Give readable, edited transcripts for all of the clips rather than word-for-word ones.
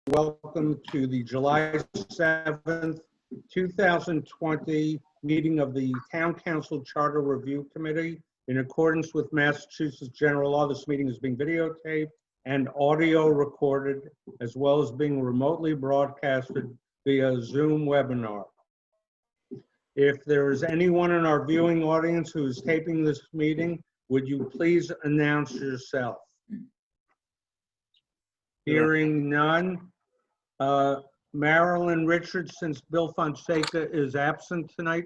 Welcome to the July 7th, 2020 meeting of the Town Council Charter Review Committee. In accordance with Massachusetts General Law, this meeting is being videotaped and audio recorded, as well as being remotely broadcasted via Zoom webinar. If there is anyone in our viewing audience who is taping this meeting, would you please announce yourself? Hearing none. Marilyn Richards, since Bill Fonseca is absent tonight,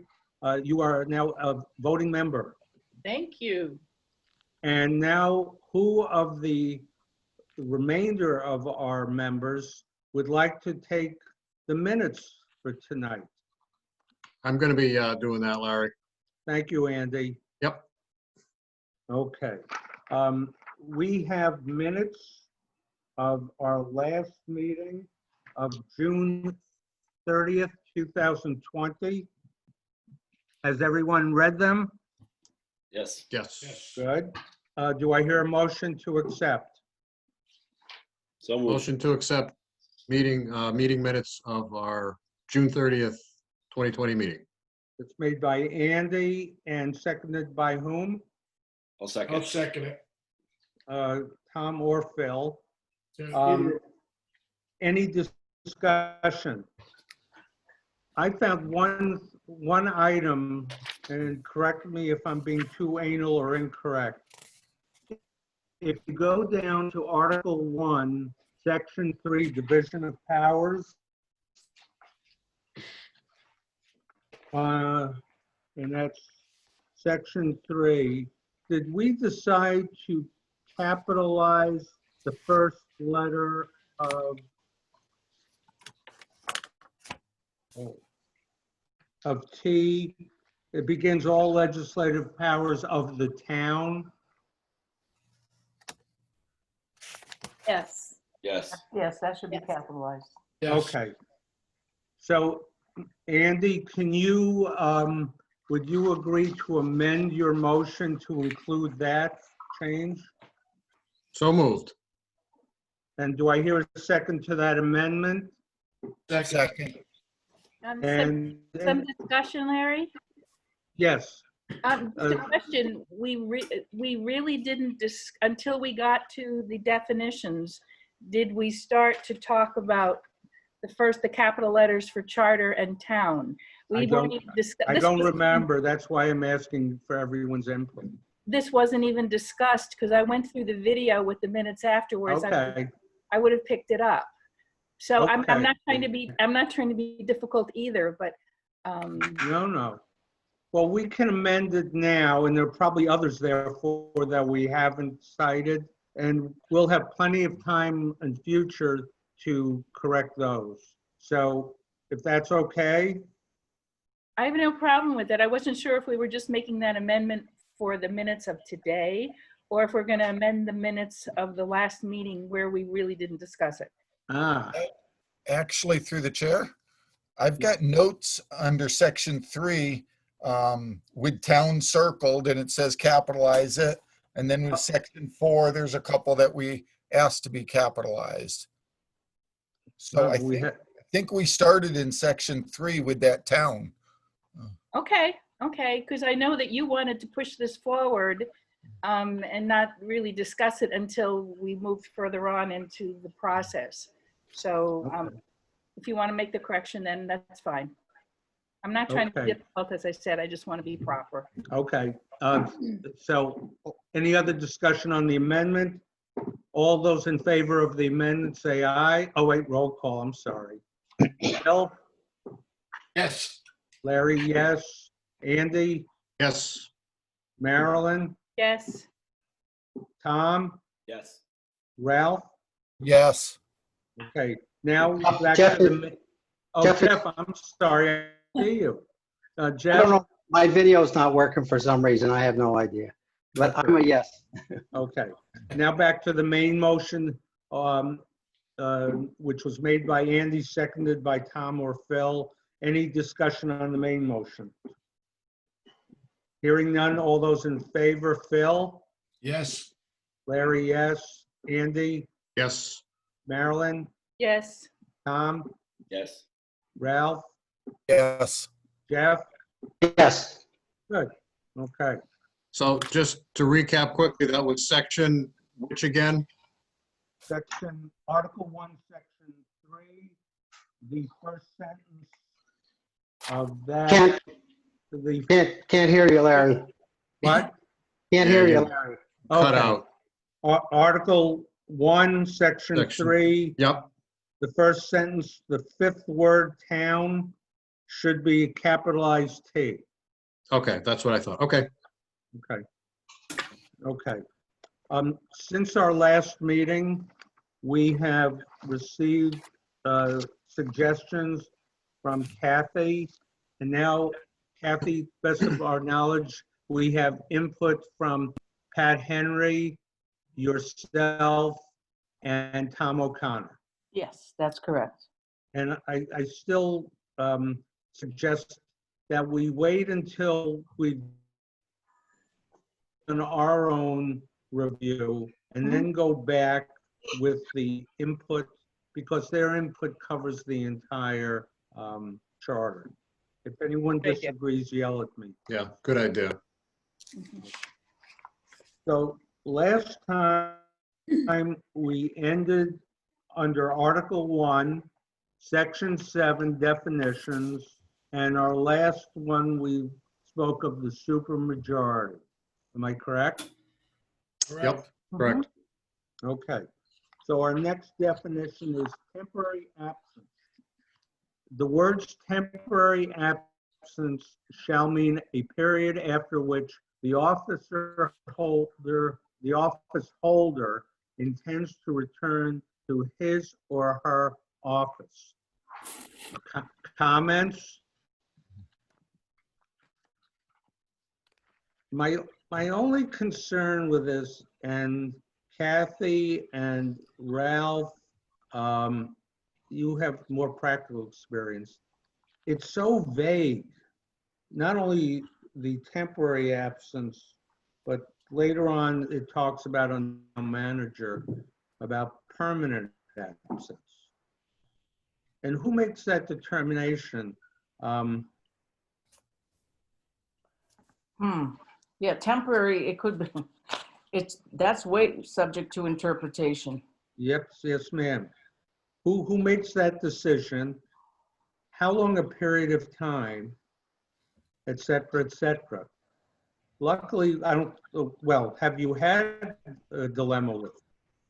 you are now a voting member. Thank you. And now, who of the remainder of our members would like to take the minutes for tonight? I'm going to be doing that, Larry. Thank you, Andy. Yep. Okay. We have minutes of our last meeting of June 30th, 2020. Has everyone read them? Yes. Yes. Good. Do I hear a motion to accept? So moved. Motion to accept meeting minutes of our June 30th, 2020 meeting. It's made by Andy and seconded by whom? I'll second. I'll second it. Tom or Phil. Either- Any discussion? I found one item, and correct me if I'm being too anal or incorrect. If you go down to Article 1, Section 3, Division of Powers, and that's Section 3, did we decide to capitalize the first letter of T? It begins all legislative powers of the town. Yes. Yes. Yes, that should be Yes. capitalized. Yes. Okay. So, Andy, can you, would you agree to amend your motion to include that change? So moved. And do I hear a second to that amendment? Second. And, Some discussion, Larry? yes, The question, we really didn't, until we got to the definitions, did we start to talk about the capital letters for charter and town? I don't remember. That's why I'm asking for everyone's input. This wasn't even discussed because I went through the video with the minutes afterwards. Okay, I would have picked it up. So I'm Okay. not trying to be difficult either, but no. Well, we can amend it now, and there are probably others therefore that we haven't cited, and we'll have plenty of time in future to correct those. So if that's okay, I have no problem with it. I wasn't sure if we were just making that amendment for the minutes of today, or if we're going to amend the minutes of the last meeting where we really didn't discuss it. Actually, through the chair, I've got notes under section 3 with town circled, and it says capitalize it. And then with section 4, there's a couple that we asked to be capitalized. So I think we started in section 3 with that town. Okay, because I know that you wanted to push this forward and not really discuss it until we moved further on into the process. So if you want to make the correction, then that's fine. I'm not trying to be difficult, as I said, I just want to be proper. okay. So any other discussion on the amendment? All those in favor of the amendment say aye. Oh, wait, roll call, I'm sorry. Bill? Yes. Larry, yes. Andy? Yes. Marilyn? Yes, Tom? Yes. Ralph? Yes. Okay, now back Jeff, to the. Oh, Jeff, Jeff, I'm sorry, I see you. I don't Jeff, know, my video's not working for some reason. I have no idea. But I'm a yes. okay. Now back to the main motion, which was made by Andy, seconded by Tom or Phil. Any discussion on the main motion? Hearing none, all those in favor, Phil? Yes. Larry, yes. Andy? Yes. Marilyn? Yes. Tom, Yes. Ralph, Yes. Jeff? Yes, Good, okay. So just to recap quickly, that was section which again? Section, Article 1, Section 3, the first sentence of that, can't, the, can't hear you, Larry. what? Can't Yeah, hear you, you- Larry. Cut Okay. out. Article 1, Section Section- 3, Yep, the first sentence, the fifth word, town, should be capitalized T. okay, that's what I thought. Okay, Okay. Okay. Since our last meeting, we have received suggestions from Kathy. And now, Kathy, best of our knowledge, we have input from Pat Henry, yourself, and Tom O'Connor. Yes, that's correct. And I still suggest that we wait until we've done our own review and then go back with the input, because their input covers the entire charter. If anyone Good idea. disagrees, yell at me. yeah, good idea. So last time we ended under Article 1, Section 7 definitions, and our last one, we spoke of the supermajority. Am I correct? Yep, correct. Okay. So our next definition is temporary absence. The words temporary absence shall mean a period after which the office holder intends to return to his or her office. Comments? My only concern with this, and Kathy and Ralph, you have more practical experience. It's so vague, not only the temporary absence, but later on it talks about on a manager, about permanent absence. And who makes that determination? Yeah, temporary, it could be, that's way subject to interpretation. Yes, ma'am. Who makes that decision? How long a period of time, et cetera, et cetera. Luckily, I don't, well, have you had a dilemma with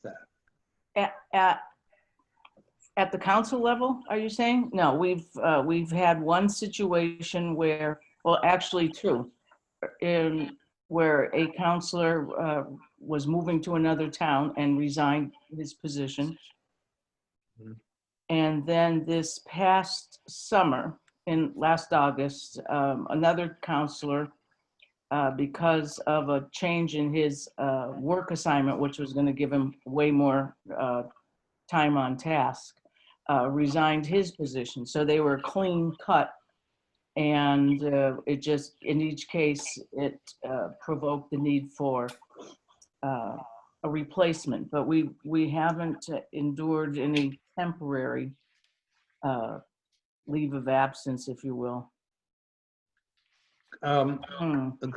that? At the council level, are you saying? No, we've had one situation where, well, actually two, where a counselor was moving to another town and resigned his position. Mhm. And then this past summer, in last August, another counselor, because of a change in his work assignment, which was going to give him way more time on task, resigned his position. So they were clean cut. And it just, in each case, it provoked the need for a replacement. But we haven't endured any temporary leave of absence, if you will. Go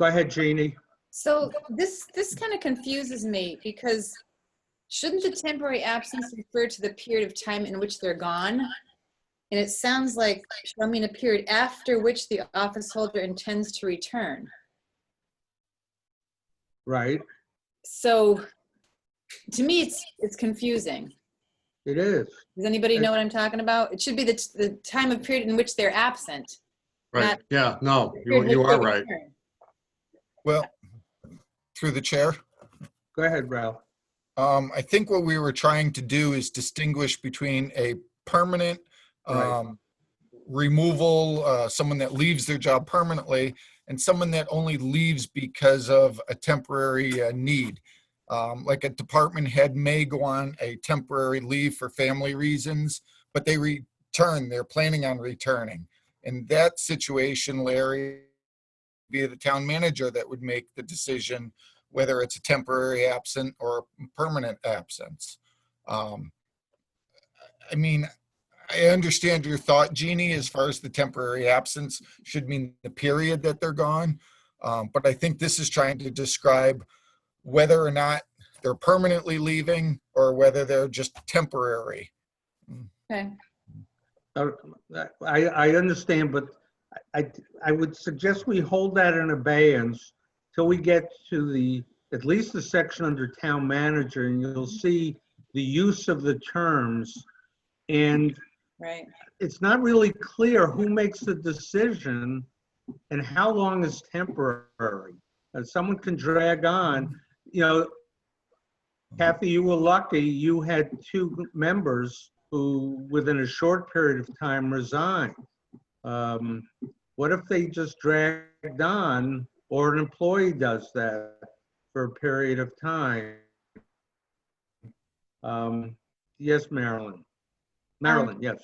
ahead, Jeannie. So this kind of confuses me because shouldn't the temporary absence refer to the period of time in which they're gone? And it sounds like, I mean, a period after which the office holder intends to return. Right, So to me, it's confusing. it is. Does anybody know what I'm talking about? It should be the time of period in which they're absent. Right, Not- yeah, no, the period in you which they are right. return. Well, through the chair, Go ahead, Ralph. I think what we were trying to do is distinguish between a permanent Right. removal, someone that leaves their job permanently, and someone that only leaves because of a temporary need. Like a department head may go on a temporary leave for family reasons, but they return, they're planning on returning. In that situation, Larry, be the town manager that would make the decision whether it's a temporary absent or a permanent absence. I mean, I understand your thought, Jeannie, as far as the temporary absence should mean the period that they're gone. But I think this is trying to describe whether or not they're permanently leaving or whether they're just temporary. Okay. I understand, but I would suggest we hold that in abeyance till we get to at least the section under town manager, and you'll see the use of the terms. And Right. it's not really clear who makes the decision and how long is temporary. Someone can drag on, Kathy, you were lucky, you had 2 members who, within a short period of time, resigned. What if they just dragged on, or an employee does that for a period of time? Yes, Marilyn. Marilyn, yes.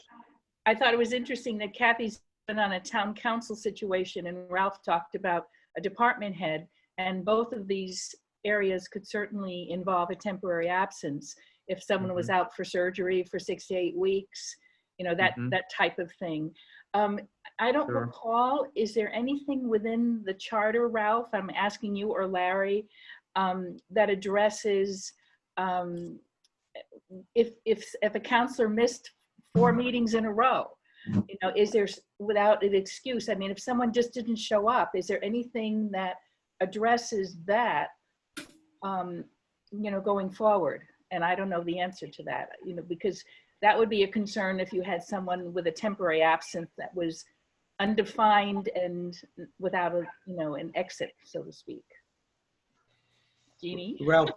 I thought it was interesting that Kathy's been on a town council situation and Ralph talked about a department head, and both of these areas could certainly involve a temporary absence if someone was out for surgery for 6 to 8 weeks, that type of thing. I don't Sure. recall, is there anything within the charter, Ralph, I'm asking you or Larry, that addresses if a counselor missed 4 meetings in a row, is there, without an excuse, I mean, if someone just didn't show up, is there anything that addresses that, going forward? And I don't know the answer to that, because that would be a concern if you had someone with a temporary absence that was undefined and without an exit, so to speak. Jeannie? Ralph,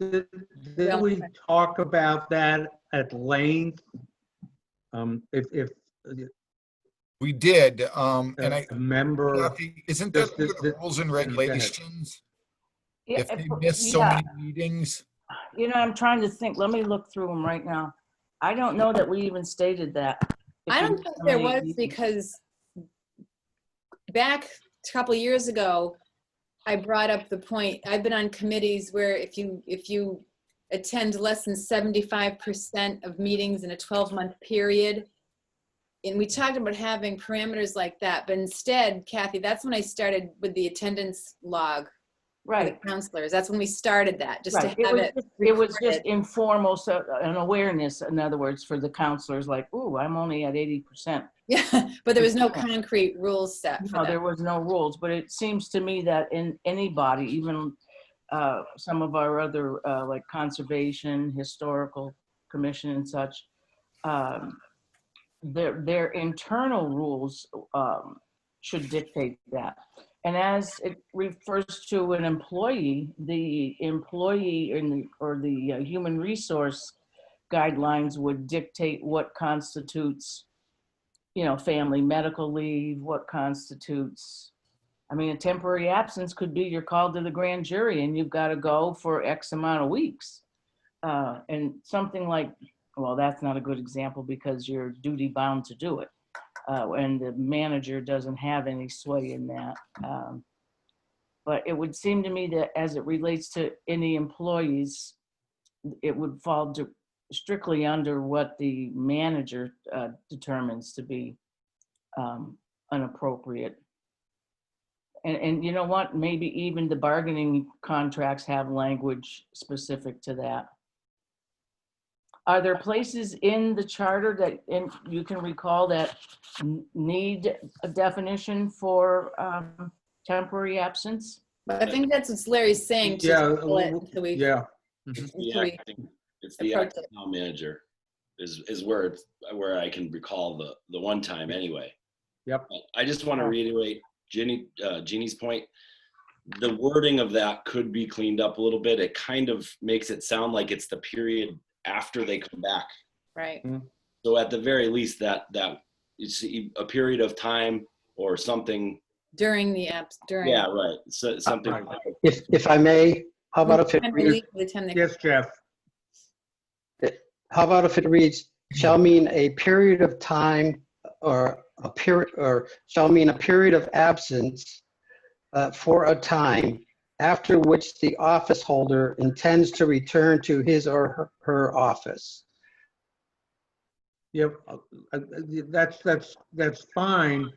did we talk about that at length? If We did, and a member, Kathy, isn't that under the rules and go ahead. regulations? Yeah, If they miss so yeah. many meetings? I'm trying to think. Let me look through them right now. I don't know that we even stated that. I don't think there was, because back a couple of years ago, I brought up the point, I've been on committees where if you attend less than 75% of meetings in a 12-month period, and we talked about having parameters like that, but instead, Kathy, that's when I started with the attendance log. Right. The counselors, that's when we started that, just Right. to have it. It was just recorded. informal, so an awareness, in other words, for the counselors, like, ooh, I'm only at 80%. Yeah, but there was no concrete rules set for No, that. there was no rules, but it seems to me that in any body, even some of our other, like conservation, historical commission and such, their internal rules should dictate that. And as it refers to an employee, the employee or the human resource guidelines would dictate what constitutes, family medical leave, what constitutes, I mean, a temporary absence could be you're called to the grand jury and you've got to go for X amount of weeks. And something like, well, that's not a good example because you're duty bound to do it. And the manager doesn't have any sway in that. But it would seem to me that as it relates to any employees, it would fall strictly under what the manager determines to be inappropriate. And you know what, maybe even the bargaining contracts have language specific to that. Are there places in the charter that you can recall that need a definition for temporary absence? But I think that's what Larry's saying. To Yeah, pull it until we- yeah. It's until we- the approach acting it. town manager is where I can recall the one time anyway. Yep. But I just want to reiterate Jeannie's point. The wording of that could be cleaned up a little bit. It kind of makes it sound like it's the period after they come back. Right. So at the very least, that it's a period of time or something. During the apps, during. Yeah, right. So something. Right. If I may, how about if it Time to reads, leave for the time they- Yes, Jeff. how about if it reads, shall mean a period of time or a period, or shall mean a period of absence for a time after which the office holder intends to return to his or her office. Yeah, that's fine,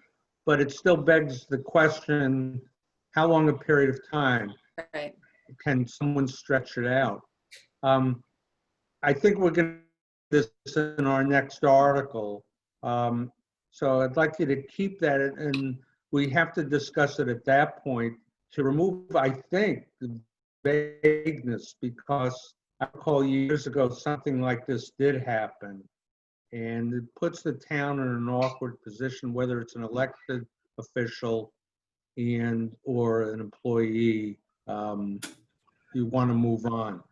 but it still begs the question, how long a period of time? Right. Can someone stretch it out? I think we're going to do this in our next article. So I'd like you to keep that, and we have to discuss it at that point to remove, I think, the vagueness, because I recall years ago, something like this did happen. And it puts the town in an awkward position, whether it's an elected official or an employee. You want to move on.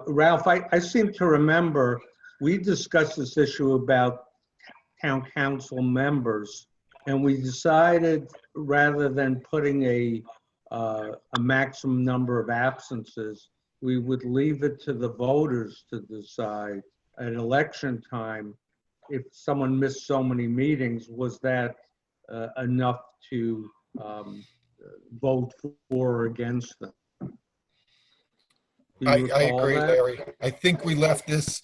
Ralph, I seem to remember we discussed this issue about town council members, and we decided rather than putting a maximum number of absences, we would leave it to the voters to decide at election time if someone missed so many meetings, was that enough to vote for or against them? Do you I recall agree, that? Larry. I think we left this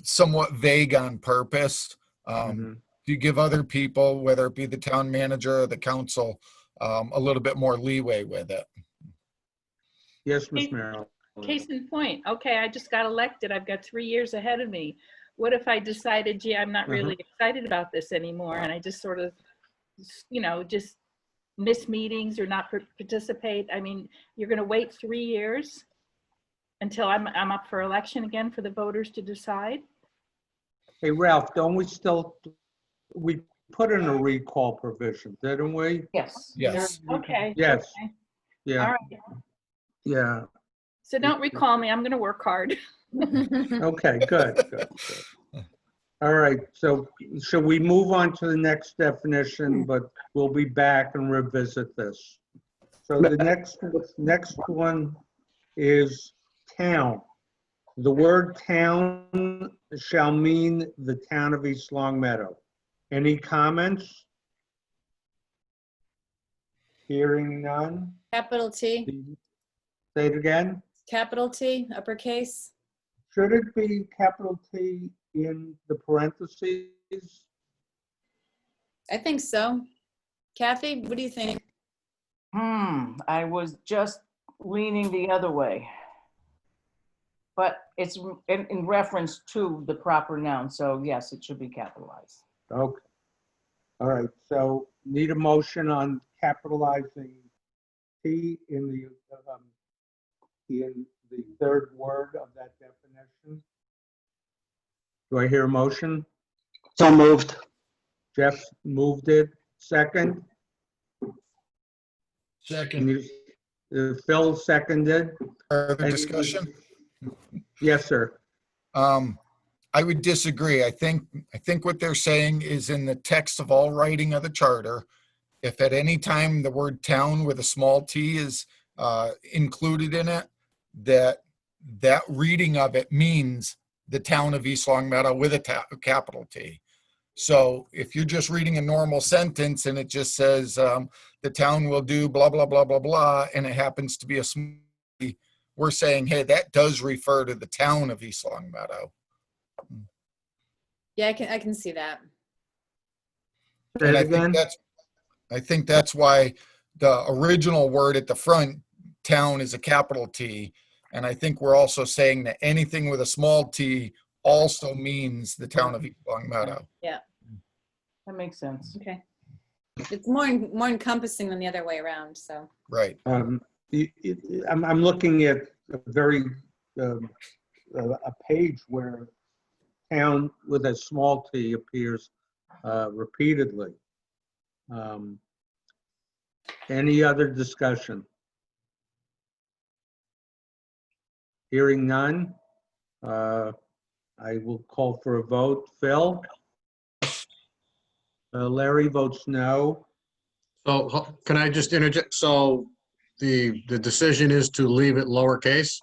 somewhat vague on purpose Mhm. to give other people, whether it be the town manager or the council, a little bit more leeway with it. Yes, Ms. Merrill. Case in point, okay, I just got elected. I've got 3 years ahead of me. What if I decided, gee, I'm not really excited about this anymore, and I just sort of, just miss meetings or not participate? I mean, you're going to wait 3 years until I'm up for election again for the voters to decide? Hey, Ralph, don't we put in a recall provision, didn't we? Yes. Yes. Okay. Yes. Okay. All Yeah, right. yeah. So don't recall me. I'm going to work hard. Okay, good. All right, so shall we move on to the next definition, but we'll be back and revisit this. So the next one is town. The word town shall mean the town of East Long Meadow. Any comments? Hearing none. Capital T, Say it again. capital T, uppercase. Should it be capital T in the parentheses? I think so. Kathy, what do you think? I was just leaning the other way. But it's in reference to the proper noun, so yes, it should be capitalized. Okay. All right, so need a motion on capitalizing T in the third word of that definition. Do I hear a motion? So moved. Jeff moved it. Second? Second. Phil seconded. Further Any- discussion? Yes, sir. I would disagree. I think what they're saying is in the text of all writing of the charter, if at any time the word town with a small t is included in it, that reading of it means the town of East Long Meadow with a capital T. So if you're just reading a normal sentence and it just says the town will do blah, blah, blah, blah, blah, and it happens to be a small t, we're saying, hey, that does refer to the town of East Long Meadow. Yeah, I can see that. Say And it again. I think that's why the original word at the front, town, is a capital T. And I think we're also saying that anything with a small t also means the town of East Long Meadow. That makes sense. Okay. It's more encompassing than the other way around, so. Right. I'm looking at a page where town with a small t appears repeatedly. Any other discussion? Hearing none, I will call for a vote. Phil? Larry votes no. So can I just interject? So the decision is to leave it lowercase?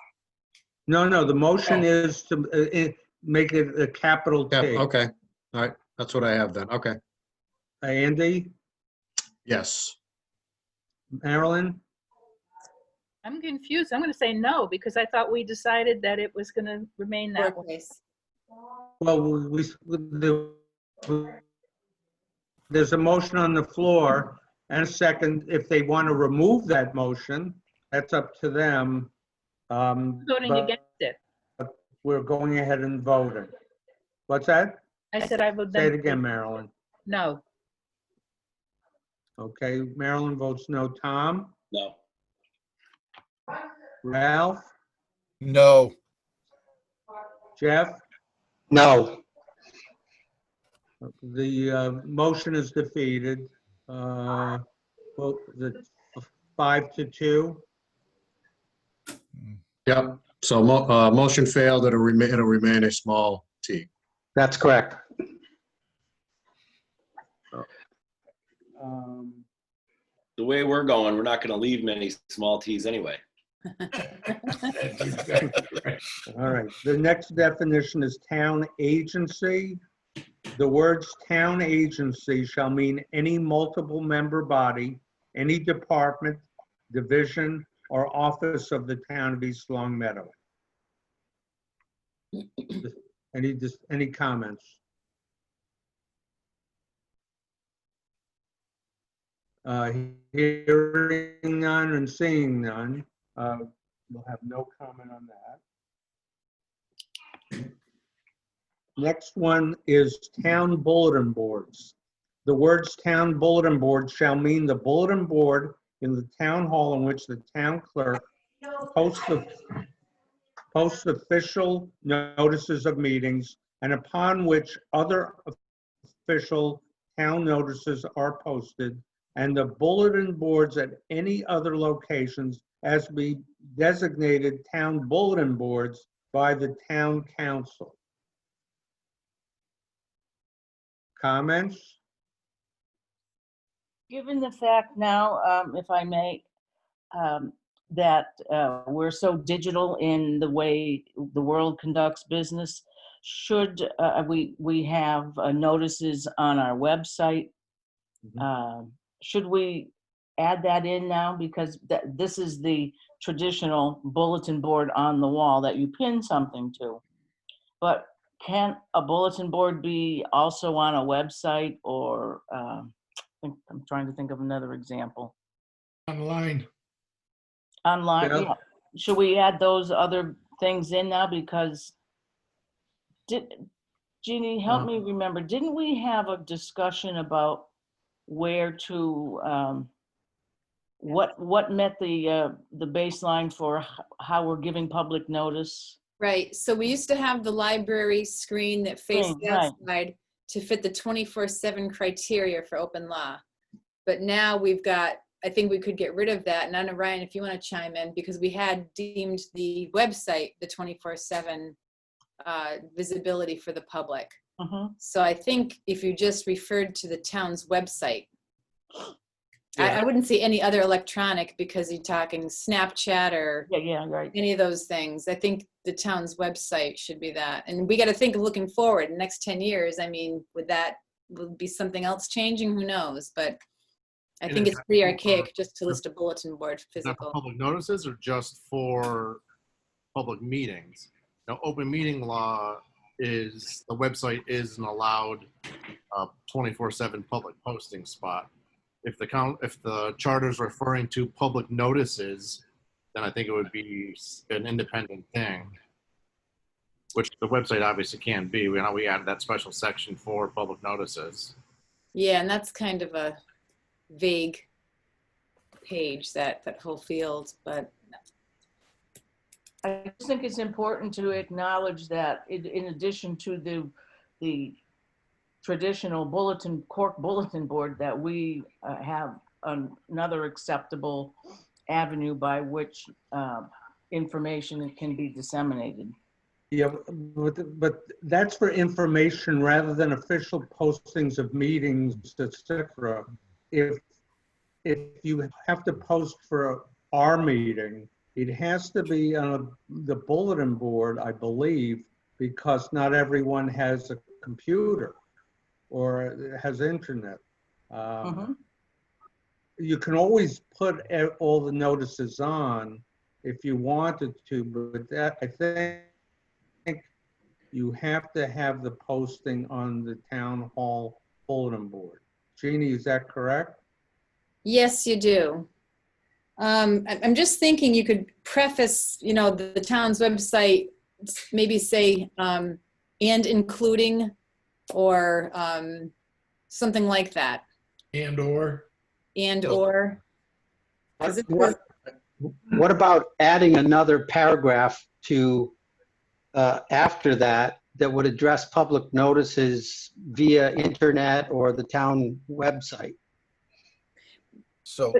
No, the motion is to make it a capital Yeah, T. okay. All right, that's what I have then. Okay, Andy? yes. Marilyn? I'm confused. I'm going to say no because I thought we decided that it was going to remain that way. Lowercase. Well, there's a motion on the floor and a second. If they want to remove that motion, that's up to them. Voting But against it. we're going ahead and voting. What's that? I said I would Say it then. again, Marilyn. No. Okay, Marilyn votes no. Tom? No. Ralph? No. Jeff? No. The motion is defeated. Well, the 5-2. Yep. So motion failed. It'll remain a small T. That's correct. The way we're going, we're not going to leave many small t's anyway. All right, the next definition is town agency. The words town agency shall mean any multiple member body, any department, division, or office of the town of East Long Meadow. Any comments? Hearing none and seeing none, we'll have no comment on that. Next one is town bulletin boards. The words town bulletin board shall mean the bulletin board in the town hall in which the town clerk posts official notices of meetings and upon which other official town notices are posted, and the bulletin boards at any other locations as be designated town bulletin boards by the town council. Comments? Given the fact now, if I may, that we're so digital in the way the world conducts business, should we have notices on our website? Should we add that in now? Because this is the traditional bulletin board on the wall that you pin something to. But can a bulletin board be also on a website, or I'm trying to think of another example. Online. Online, Yeah. yeah. Should we add those other things in now? Because Jeannie, help me remember, didn't we have a discussion about where to, what met the baseline for how we're giving public notice? Right, so we used to have the library screen that faced Screen, the right. outside to fit the 24/7 criteria for open law. But now we've got, I think we could get rid of that. And I don't know, Ryan, if you want to chime in, because we had deemed the website the 24/7 visibility for the public. So I think if you just referred to the town's website, I wouldn't see any other electronic, because you're talking Snapchat or Yeah, right. any of those things. I think the town's website should be that. And we got to think of looking forward, the next 10 years. I mean, would be something else changing? Who knows? But I think it's pretty archaic just to list a bulletin board Is that for physical. public notices or just for public meetings? Now, open meeting law is, the website is an allowed 24/7 public posting spot. If the charter is referring to public notices, then I think it would be an independent thing, which the website obviously can be. We added that special section for public notices. Yeah, and that's kind of a vague page, that whole field. But I just think it's important to acknowledge that in addition to the traditional cork bulletin board, that we have another acceptable avenue by which information can be disseminated. Yeah, but that's for information rather than official postings of meetings, etc. If you have to post for our meeting, it has to be on the bulletin board, I believe, because not everyone has a computer or has internet. You can always put all the notices on if you wanted to, but that, I think you have to have the posting on the town hall bulletin board. Jeannie, is that correct? Yes, you do. I'm just thinking you could preface, the town's website, maybe say, and including, or something like that, And/or. and/or. 'Cause it says- What about adding another paragraph to, after that, that would address public notices via internet or the town website? So,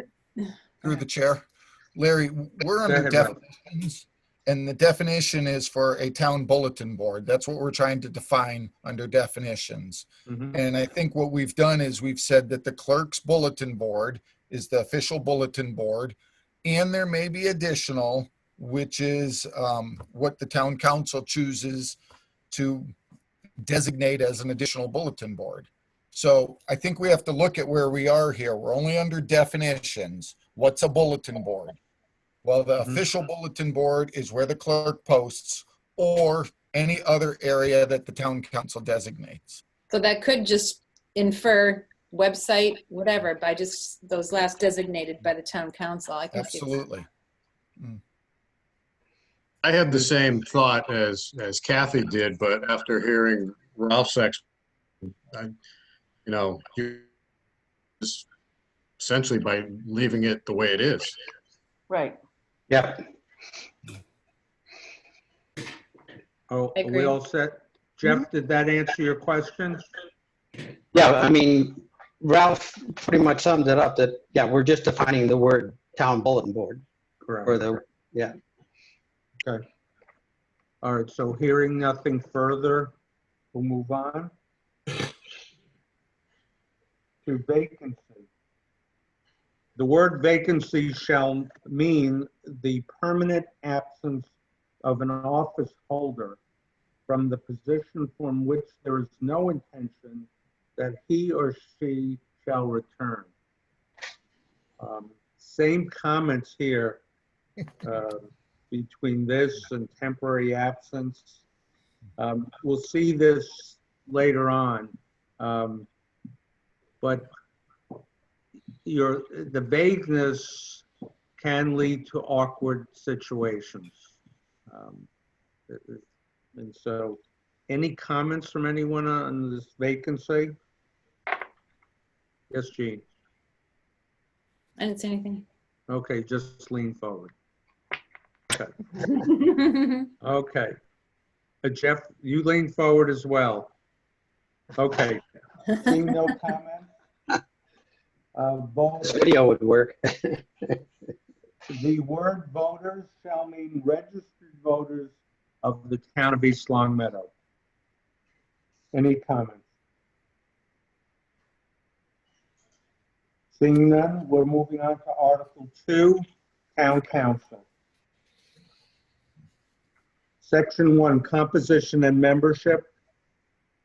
through the chair, Larry, we're Go under ahead, Ralph. definitions, and the definition is for a town bulletin board. That's what we're trying to define under definitions. Mhm. And I think what we've done is we've said that the clerk's bulletin board is the official bulletin board, and there may be additional, which is what the town council chooses to designate as an additional bulletin board. So I think we have to look at where we are here. We're only under definitions. What's a bulletin board? Well, the official bulletin board is where the clerk posts or any other area that the town council designates. So that could just infer website, whatever, by just those last designated by the town council. I can see that. Absolutely. I had the same thought as Kathy did, but after hearing Ralph's just essentially by leaving it the way it is. Right. Yep. Oh, I are we agree. all set? Jeff, did that answer your questions? Yeah, I mean, Ralph pretty much summed it up that, yeah, we're just defining the word town bulletin board Correct. or the, yeah. Okay. All right, so hearing nothing further, we'll move on to vacancy. The word vacancy shall mean the permanent absence of an office holder from the position from which there is no intention that he or she shall return. Same comments here between this and temporary absence. We'll see this later on, but the vagueness can lead to awkward situations. And so, any comments from anyone on this vacancy? Yes, Jean. I didn't say anything. Okay, just lean forward. Okay. Jeff, you lean forward as well. Okay. Seeing no comments? This video would work. The word voters shall mean registered voters of the town of East Long Meadow. Any comments? Seeing none, we're moving on to Article 2, Town Council. Section 1, Composition and Membership.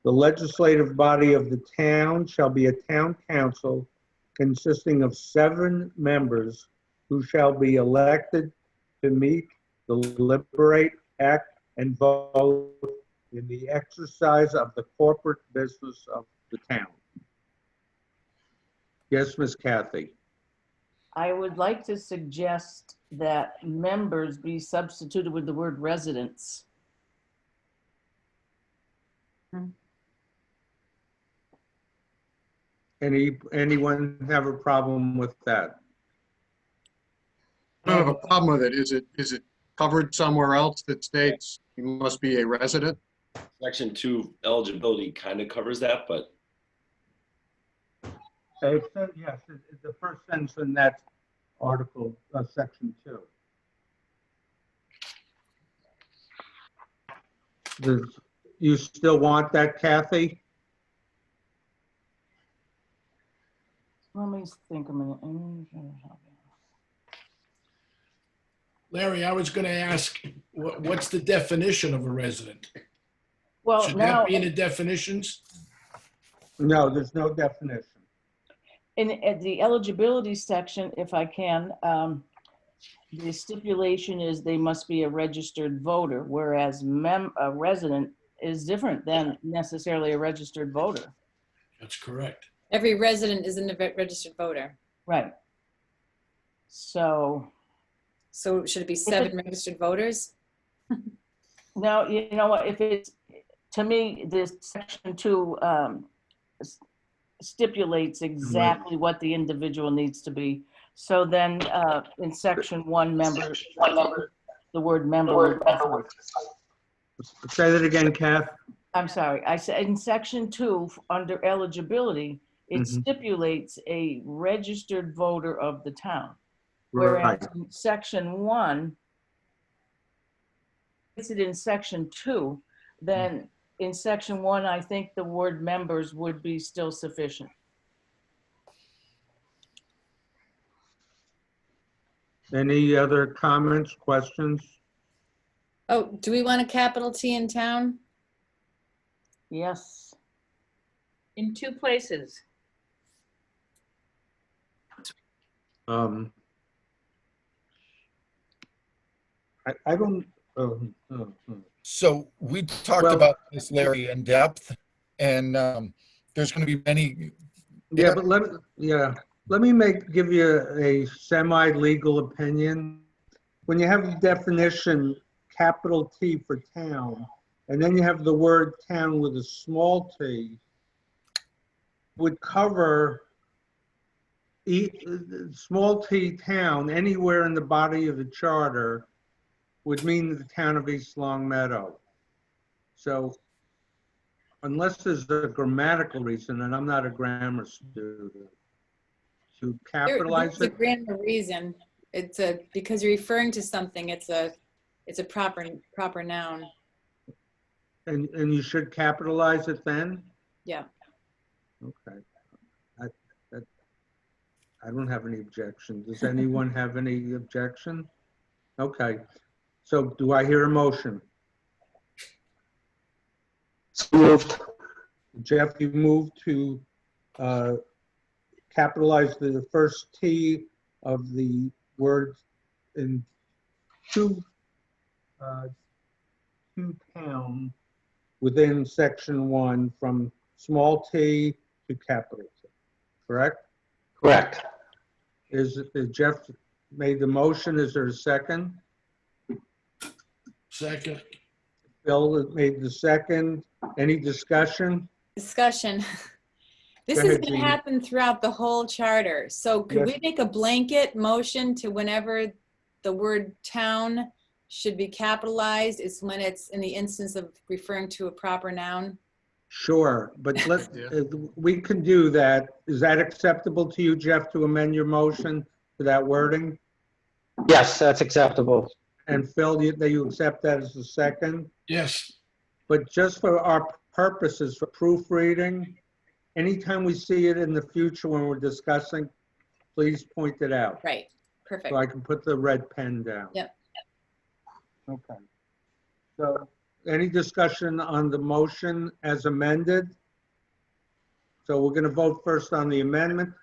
The legislative body of the town shall be a town council consisting of 7 members who shall be elected to meet, deliberate, act, and vote in the exercise of the corporate business of the town. Yes, Miss Kathy. I would like to suggest that members be substituted with the word residents. Anyone have a problem with that? I don't have a problem with it. Is it covered somewhere else that states you must be a resident? Section 2 eligibility kind of covers that, but It says, yes, it's the first sentence in that article, section 2. You still want that, Kathy? Let me think a minute. Larry, I was going to ask, what's the definition of a resident? Well, Should now, that be in the definitions? No, there's no definition. in the eligibility section, if I can, the stipulation is they must be a registered voter, whereas a resident is different than necessarily a registered voter. That's correct. Every resident is a registered voter. Right. So, So should it be 7 registered voters? now, you know what, if it's, to me, this section 2 stipulates exactly what the individual needs to be. So then, in section 1, the word member would be fine. Say that again, Kath. I'm sorry, I said in section 2, under eligibility, it Mhm. stipulates a registered voter of the town. Right. Whereas in section 1, it's it in section 2, then in section 1, I think the word members would be still sufficient. Any other comments, questions? Oh, do we want a capital T in town? Yes. In 2 places. I don't, So we talked Well- about this, Larry, in depth, and there's going to be many. yeah, but let me give you a semi-legal opinion. When you have the definition, capital T for town, and then you have the word town with a small t, would cover small t town anywhere in the body of the charter would mean the town of East Long Meadow. So unless there's a grammatical reason, and I'm not a grammar student, to capitalize There's a it, grammar reason. It's because you're referring to something, it's a proper noun. and you should capitalize it then? Yeah. Okay. I don't have any objection. Does anyone have any objection? Okay. So do I hear a motion? Moved. Jeff, you moved to capitalize the first T of the word in to town within section 1 from small t to capital T, correct? Correct. Is Jeff made the motion? Is there a second? Second. Bill made the second. Any discussion? Discussion. This Go is ahead, going to Jean. happen throughout the whole charter. So could we Yes. make a blanket motion to whenever the word town should be capitalized is when it's in the instance of referring to a proper noun? Sure, but Yeah. we can do that. Is that acceptable to you, Jeff, to amend your motion to that wording? Yes, that's acceptable. And Phil, you accept that as the second? Yes. But just for our purposes, for proofreading, anytime we see it in the future when we're discussing, please point it out. Right. Perfect. So I can put the red pen down. Yep. Okay. So any discussion on the motion as amended? So we're going to vote first on the amendment.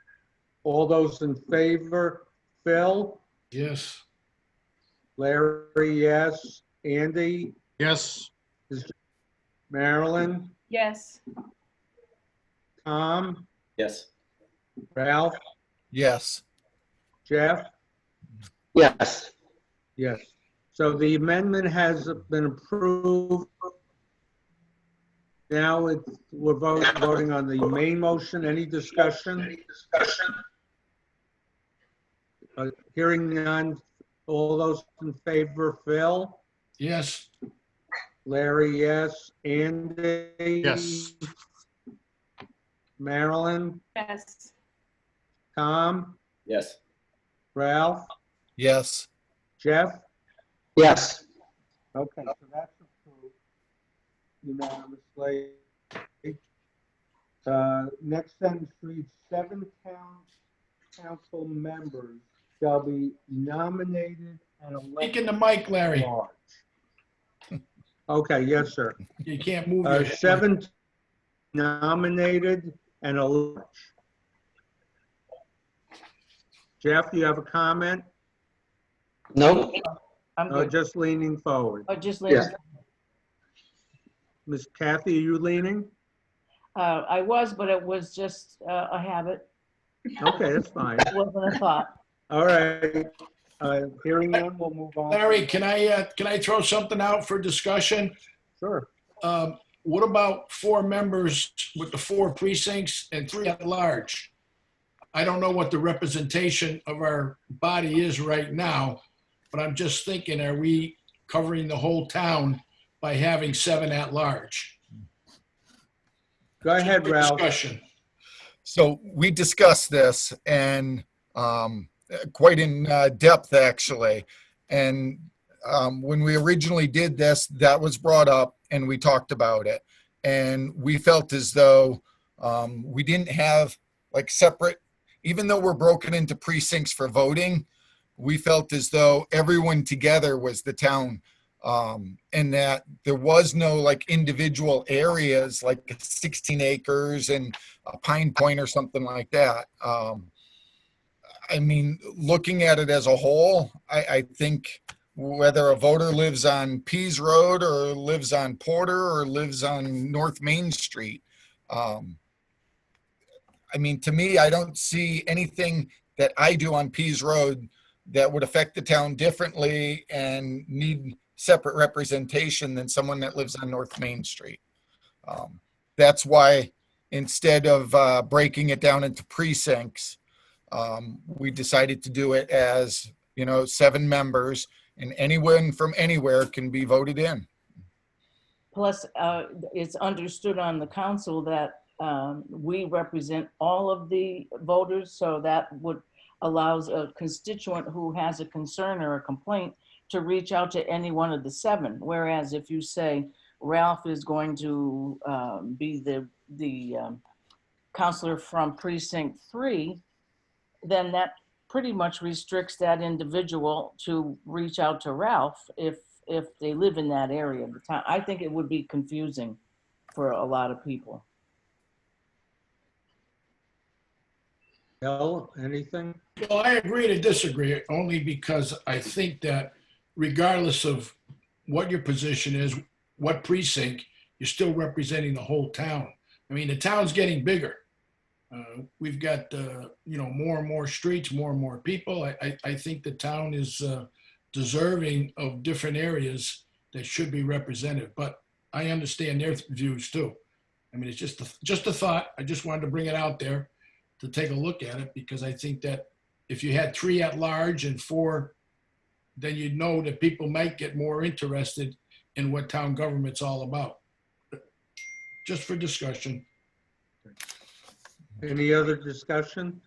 All those in favor, Phil? Yes. Larry, yes. Andy? Yes. Marilyn? Yes. Tom? Yes. Ralph? Yes. Jeff? Yes. Yes. So the amendment has been approved. Now we're voting on the main motion. Any discussion? Hearing none. All those in favor, Phil? Yes. Larry, yes. Andy? Yes. Marilyn? Yes. Tom? Yes. Ralph? Yes. Jeff? Yes. Okay, so that's approved unanimously. Next sentence reads, 7 town council members shall be nominated and Speak in elected the mic, Larry. at large. Okay, yes, sir. You can't move your head. 7 nominated and elected. Jeff, you have a comment? Nope. I'm good. Just leaning forward. Just Yeah. Ms. Kathy, are you leaning? I was, but it was just a habit. Okay, that's fine. It wasn't a thought. All right. Hearing none, we'll move on. Larry, can I throw something out for discussion? Sure. What about 4 members with the 4 precincts and 3 at large? I don't know what the representation of our body is right now, but I'm just thinking, are we covering the whole town by having 7 at large? Go ahead, Just for Ralph. discussion. So we discussed this and quite in depth, actually. And when we originally did this, that was brought up and we talked about it. And we felt as though we didn't have like separate, even though we're broken into precincts for voting, we felt as though everyone together was the town. And that there was no like individual areas like 16 acres and Pine Point or something like that. I mean, looking at it as a whole, I think whether a voter lives on Pease Road or lives on Porter or lives on North Main Street, I mean, to me, I don't see anything that I do on Pease Road that would affect the town differently and need separate representation than someone that lives on North Main Street. That's why instead of breaking it down into precincts, we decided to do it as, 7 members, and anyone from anywhere can be voted in. Plus, it's understood on the council that we represent all of the voters, so that would allows a constituent who has a concern or a complaint to reach out to any one of the 7. Whereas if you say Ralph is going to be the counselor from precinct 3, then that pretty much restricts that individual to reach out to Ralph if they live in that area of the town. I think it would be confusing for a lot of people. Bill, anything? Well, I agree to disagree, only because I think that regardless of what your position is, what precinct, you're still representing the whole town. I mean, the town's getting bigger. We've got, more and more streets, more and more people. I think the town is deserving of different areas that should be represented, but I understand their views too. I mean, it's just a thought. I just wanted to bring it out there to take a look at it, because I think that if you had 3 at large and 4, then you'd know that people might get more interested in what town government's all about. Just for discussion. Any other discussion?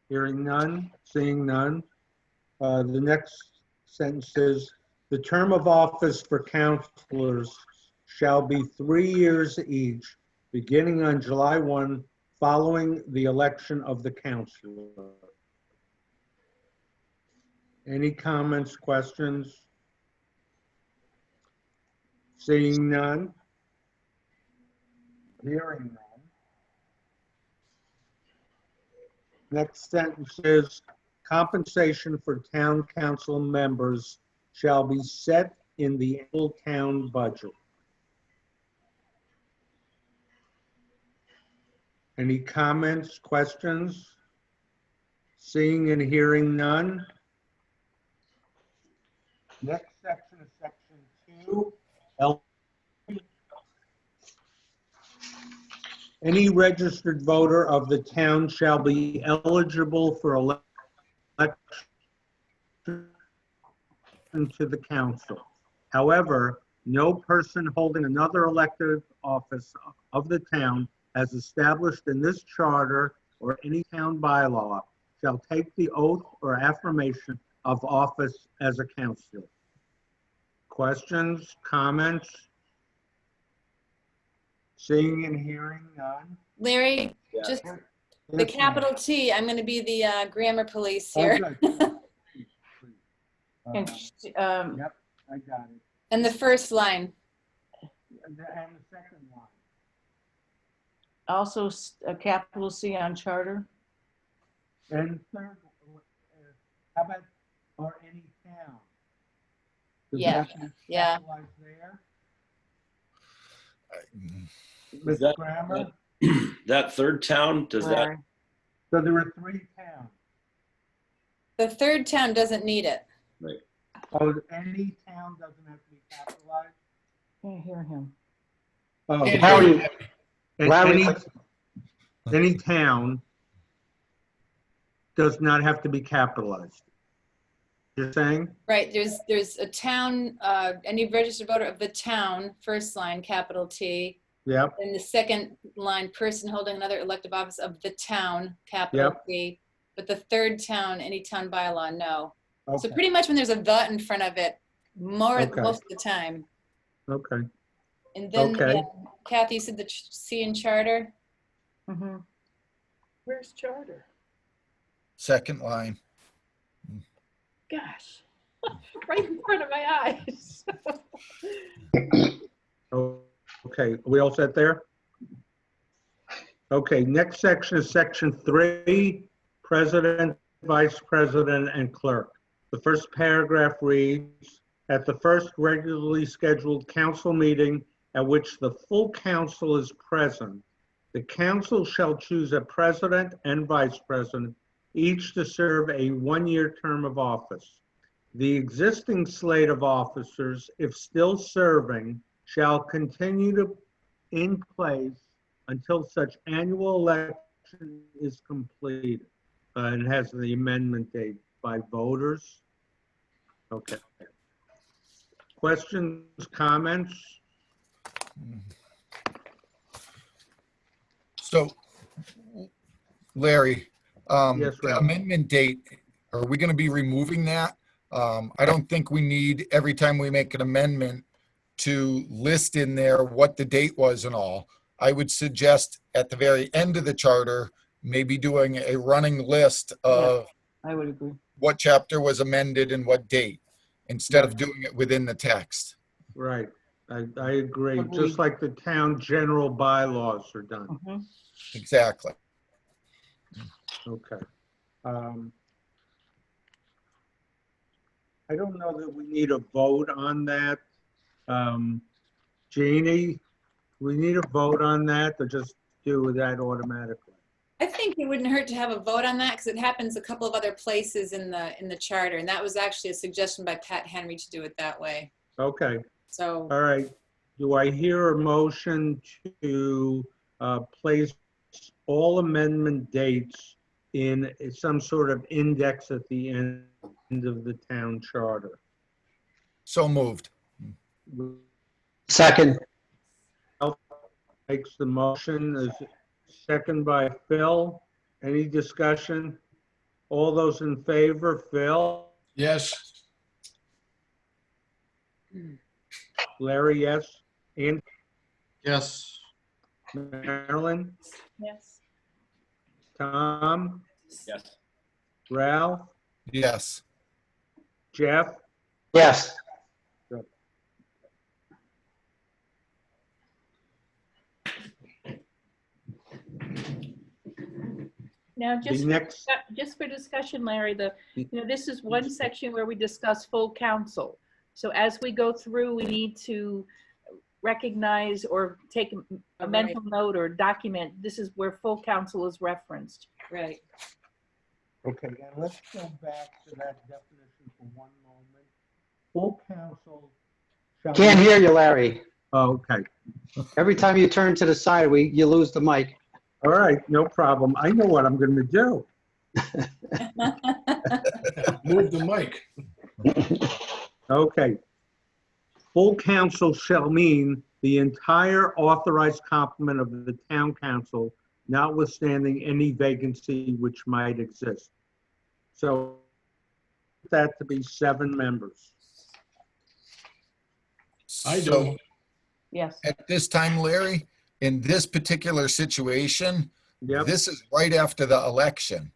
Hearing none, seeing none. The next sentence is, the term of office for councilors shall be 3 years each, beginning on July 1, following the election of the councilor. Any comments, questions? Seeing none. Hearing none. Next sentence is, compensation for town council members shall be set in the annual town budget. Any comments, questions? Seeing and hearing none. Next section is section 2. Any registered voter of the town shall be eligible for election to the council. However, no person holding another elected office of the town as established in this charter or any town bylaw shall take the oath or affirmation of office as a councilor. Questions, comments? Seeing and hearing none. Larry, Yeah. just the Yes, capital T, I'm going to be the grammar police ma'am. here. Okay. And Yep, I got it. And the first line. And the second one. also a capital C on charter. And third, how about, or any town? Does Yeah, that have to be yeah. capitalized there? Is Ms. that- Grammer? That third town, does that, Larry. So there are 3 towns. The third town doesn't need it. Oh, any town doesn't have to be capitalized? Can't hear him. Oh, Can't Larry, hear you. Larry, any town does not have to be capitalized. You're saying? Right, there's a town, any registered voter of the town, first line, capital T. Yep, And the second line, person holding another elective office of the town, capital Yep. T. But the third town, any town bylaw, no. So okay, pretty much when there's a the in front of it, Okay. most of the time. okay. And then, Okay. yeah, Kathy, you said the C in charter? Mhm. Where's charter? Second line. Gosh, right in front of my eyes. Oh, okay, we all set there? Okay, next section is section 3, president, vice president, and clerk. The first paragraph reads, at the first regularly scheduled council meeting at which the full council is present, the council shall choose a president and vice president, each to serve a 1-year term of office. The existing slate of officers, if still serving, shall continue in place until such annual election is completed. And it has the amendment date by voters. Okay. Questions, comments? So, Larry, Yes, the Ralph. amendment date, are we going to be removing that? I don't think we need, every time we make an amendment, to list in there what the date was and all. I would suggest at the very end of the charter, maybe doing a running list of I would agree. what chapter was amended and what date, instead of doing it within the text. Right, I agree, Agreed. just like the town general bylaws are done. Mhm. Exactly. Okay. I don't know that we need a vote on that. Jeannie, we need a vote on that or just do that automatically? I think it wouldn't hurt to have a vote on that because it happens a couple of other places in the charter. And that was actually a suggestion by Pat Henry to do it that way. Okay, So, all right. Do I hear a motion to place all amendment dates in some sort of index at the end of the town charter? So moved. second, Makes the motion, is second by Phil. Any discussion? All those in favor, Phil? Yes, Larry, yes? And Yes. Marilyn? Yes. Tom? yes, Ralph? Yes. Jeff? yes. Now, The just next, just for discussion, Larry, this is one section where we discuss full council. So as we go through, we need to recognize or take a mental note or document, this is where full council is referenced. right. okay, now let's go back to that definition for one moment. Full council shall. Can't hear you, Larry. Oh, okay. Every time you turn to the side, you lose the mic. All right, no problem. I know what I'm going to do. move the mic. Okay. Full council shall mean the entire authorized complement of the town council, notwithstanding any vacancy which might exist. So that to be 7 members. I So, do. Yes. at this time, Larry, in this particular situation, Yep, this is right after the election.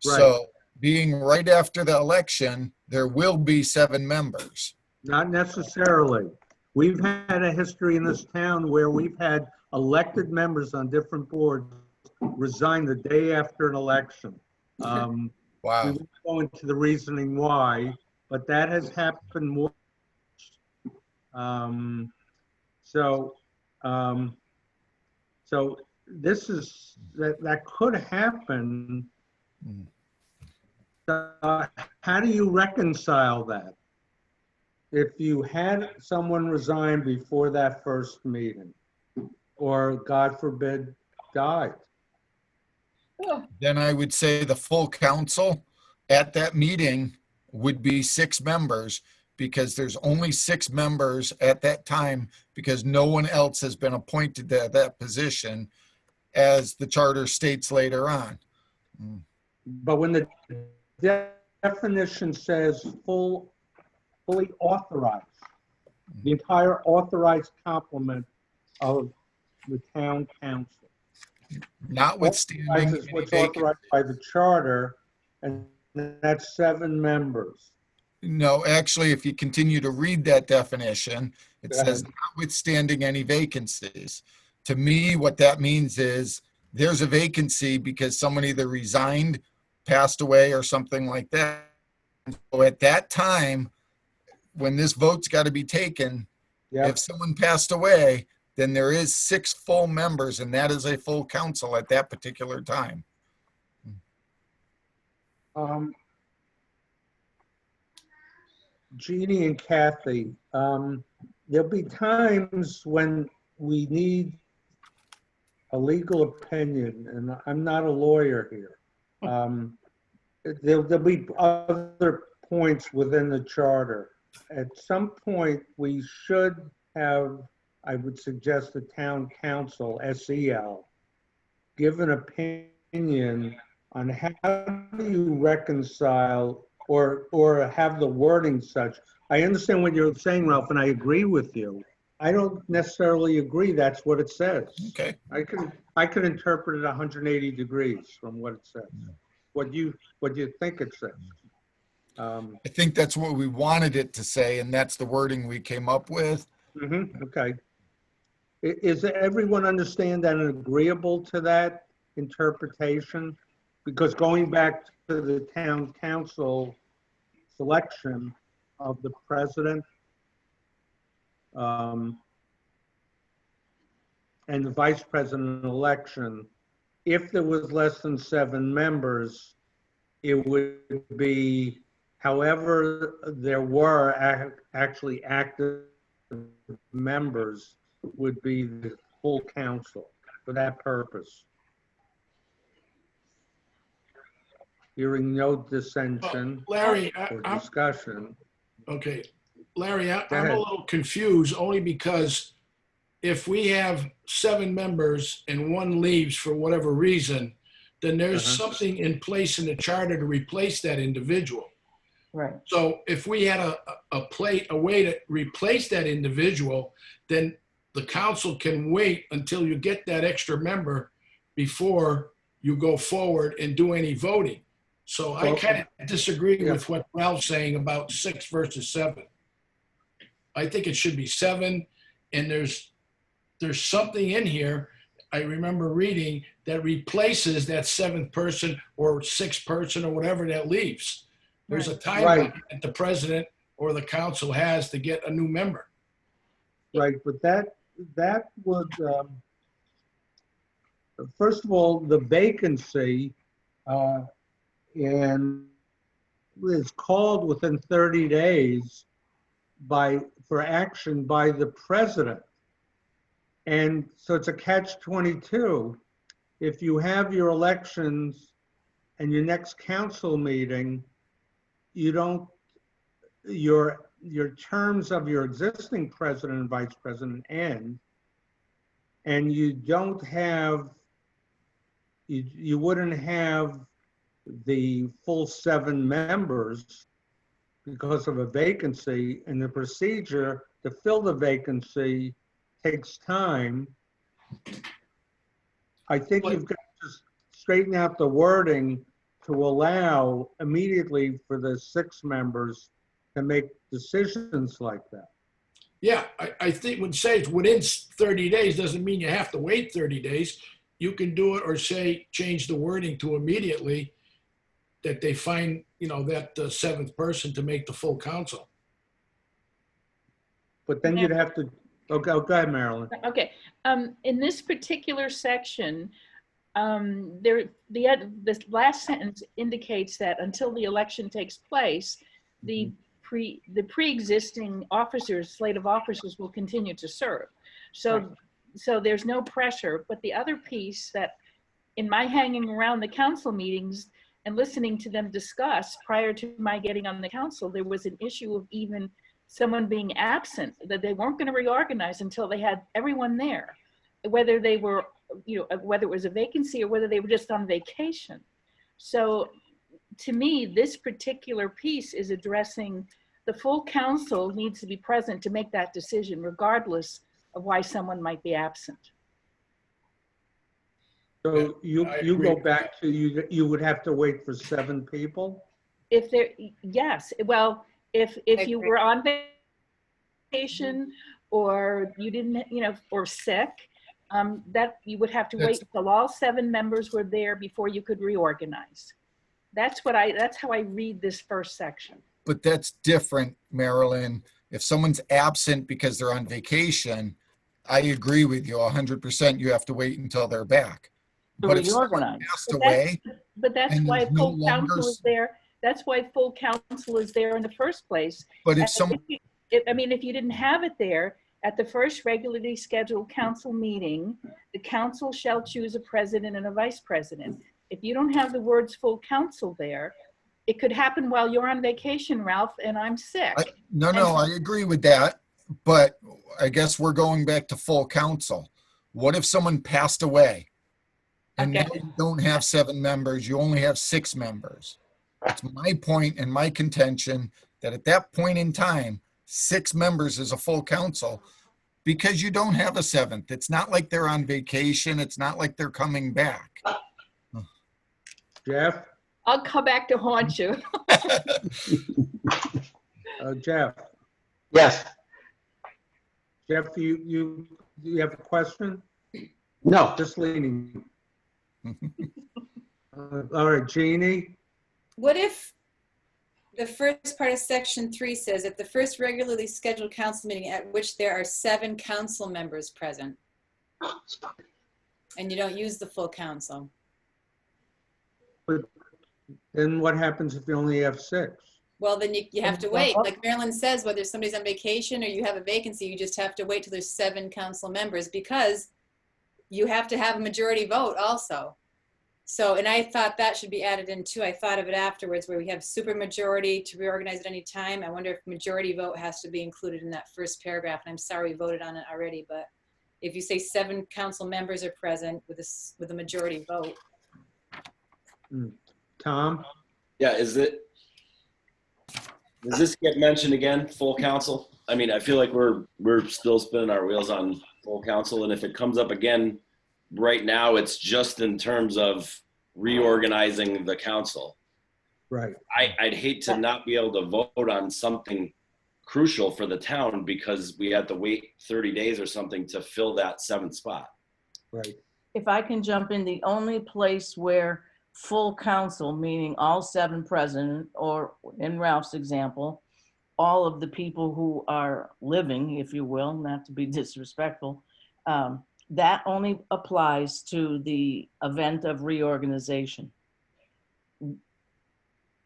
Right. So being right after the election, there will be 7 members. not necessarily. We've had a history in this town where we've had elected members on different boards resign the day after an election. We Wow. won't go into the reasoning why, but that has happened more Um, so, um, so this is, that could happen. Mm. How do you reconcile that? If you had someone resign before that first meeting, or God forbid, died? Then I would say the full council at that meeting would be 6 members, because there's only 6 members at that time, because no one else has been appointed to that position, as the charter states later on. But when the definition says fully authorized, the entire authorized complement of the town council. Notwithstanding Authorized is any what's vacancy. authorized by the charter, and that's 7 members. No, actually, if you continue to read that definition, it Go says ahead. notwithstanding any vacancies. To me, what that means is there's a vacancy because someone either resigned, passed away, or something like that. So at that time, when this vote's got to be taken, Yep. if someone passed away, then there is 6 full members, and that is a full council at that particular time. Jeannie and Kathy, there'll be times when we need a legal opinion, and I'm not a lawyer here. There'll be other points within the charter. At some point, we should have, I would suggest, the town council, SEL, give an opinion on how do you reconcile or have the wording such. I understand what you're saying, Ralph, and I agree with you. I don't necessarily agree that's what it says. Okay. I could interpret it 180 degrees from what it says, what you think it says. I think that's what we wanted it to say, and that's the wording we came up with. Okay. Is everyone understand and agreeable to that interpretation? Because going back to the town council selection of the president and the vice president election, if there was less than 7 members, it would be, however, there were actually active members, would be the full council for that purpose. Hearing no dissension Larry, or discussion. okay, Larry, Go I'm a ahead. little confused only because if we have 7 members and 1 leaves for whatever reason, then there's something in place in the charter to replace that individual. Right. So if we had a way to replace that individual, then the council can wait until you get that extra member before you go forward and do any voting. So I kind of disagree with what Ralph's saying about 6 versus 7. I think it should be 7, and there's something in here I remember reading that replaces that 7th person or 6th person or whatever that leaves. There's a timeline that the president or the council has to get a new member. Right, but that would, first of all, the vacancy and is called within 30 days for action by the president. And so it's a catch-22. If you have your elections and your next council meeting, you don't, your terms of your existing president and vice president end, and you don't have, you wouldn't have the full 7 members because of a vacancy, and the procedure to fill the vacancy takes time. I think you've got to straighten out the wording to allow immediately for the 6 members to make decisions like that. Yeah, I think when say it's within 30 days doesn't mean you have to wait 30 days. You can do it or say change the wording to immediately that they find, that 7th person to make the full council. but then you'd have to, go ahead, Marilyn. Okay, in this particular section, this last sentence indicates that until the election takes place, the pre-existing officers, slate of officers will continue to serve. So there's no pressure, but the other piece that in my hanging around the council meetings and listening to them discuss prior to my getting on the council, there was an issue of even someone being absent, that they weren't going to reorganize until they had everyone there, whether they were, whether it was a vacancy or whether they were just on vacation. So to me, this particular piece is addressing the full council needs to be present to make that decision, regardless of why someone might be absent. So I you agree go with back to, you would have to wait for 7 people? If there, yes, well, if you agree. were on vacation or you didn't, or sick, that you would have to wait until all 7 members were there before you could reorganize. That's how I read this first section. But that's different, Marilyn. If someone's absent because they're on vacation, I agree with you 100%. You have to wait until they're back. To But if someone reorganize. passed But away, that's and why there's no full council longer- is there. That's why full council is there in the first place. but if And someone, if you didn't have it there, at the first regularly scheduled council meeting, the council shall choose a president and a vice president. If you don't have the words full council there, it could happen while you're on vacation, Ralph, and I'm sick. no, I agree with that. But I guess we're going back to full council. What if someone passed away? And Okay. now you don't have 7 members, you only have 6 members. It's my point and my contention that at that point in time, 6 members is a full council because you don't have a 7th. It's not like they're on vacation. It's not like they're coming back. Jeff? I'll come back to haunt you. Jeff? Yes, Jeff, you have a question? no, Just leaning. All right, Jeannie? What if the first part of section 3 says, at the first regularly scheduled council meeting at which there are 7 council members present, and you don't use the full council? Then what happens if you only have 6? Well, then you have to wait. Like Marilyn says, whether somebody's on vacation or you have a vacancy, you just have to wait till there's 7 council members because you have to have a majority vote also. So, and I thought that should be added in too. I thought of it afterwards where we have super majority to reorganize at any time. I wonder if majority vote has to be included in that first paragraph. And I'm sorry we voted on it already, but if you say 7 council members are present with a majority vote. Tom? Yeah, does this get mentioned again, full council? I mean, I feel like we're still spinning our wheels on full council, and if it comes up again right now, it's just in terms of reorganizing the council. Right. I'd hate to not be able to vote on something crucial for the town because we had to wait 30 days or something to fill that 7th spot. Right. If I can jump in, the only place where full council, meaning all 7 present, or in Ralph's example, all of the people who are living, if you will, not to be disrespectful, that only applies to the event of reorganization.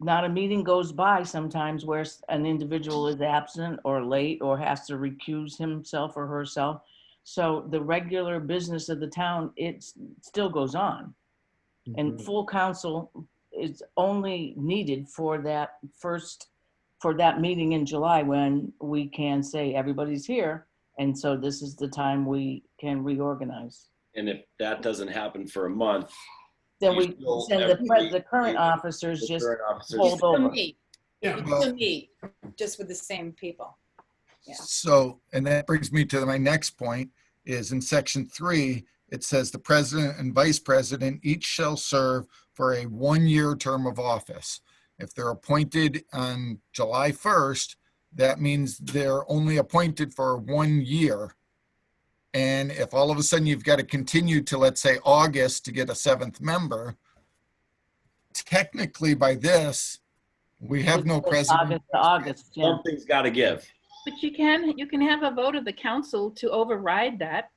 Not a meeting goes by sometimes where an individual is absent or late or has to recuse himself or herself. So the regular business of the town, it still goes on. And full council is only needed for that meeting in July when we can say everybody's here. And so this is the time we can reorganize. And if that doesn't happen for a month, Then you we still send every- the current officers the just current officers- hold over. Yeah, You well- still meet just with the same people. Yeah. So, and that brings me to my next point is in section 3, it says the president and vice president each shall serve for a 1-year term of office. If they're appointed on July 1st, that means they're only appointed for 1 year. And if all of a sudden you've got to continue to, let's say, August to get a 7th member, technically by this, we have no president. August to August, yeah. Something's got to give. But you can have a vote of the council to override that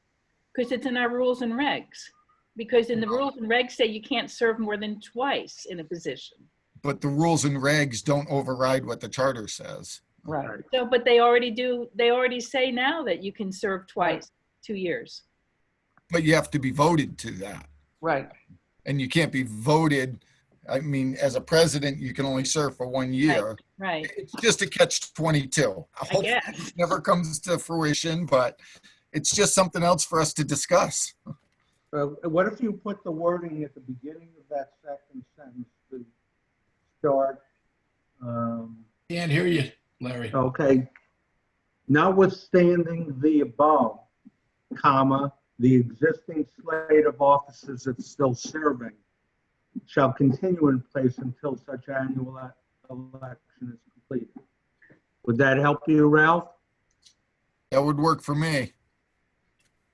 because it's in our rules and regs. Because in the rules and regs say you can't serve more than twice in a position. But the rules and regs don't override what the charter says. Right. So, but they already do, they already say now that you can serve twice, 2 years. But you have to be voted to that. Right. And you can't be voted. I mean, as a president, you can only serve for 1 year. Right. It's just a catch-22. Hopefully guess. it never comes to fruition, but it's just something else for us to discuss. What if you put the wording at the beginning of that second sentence to start? Can't hear you, Larry. Okay. Notwithstanding the above, comma, the existing slate of officers that's still serving shall continue in place until such annual election is completed. Would that help you, Ralph? That would work for me.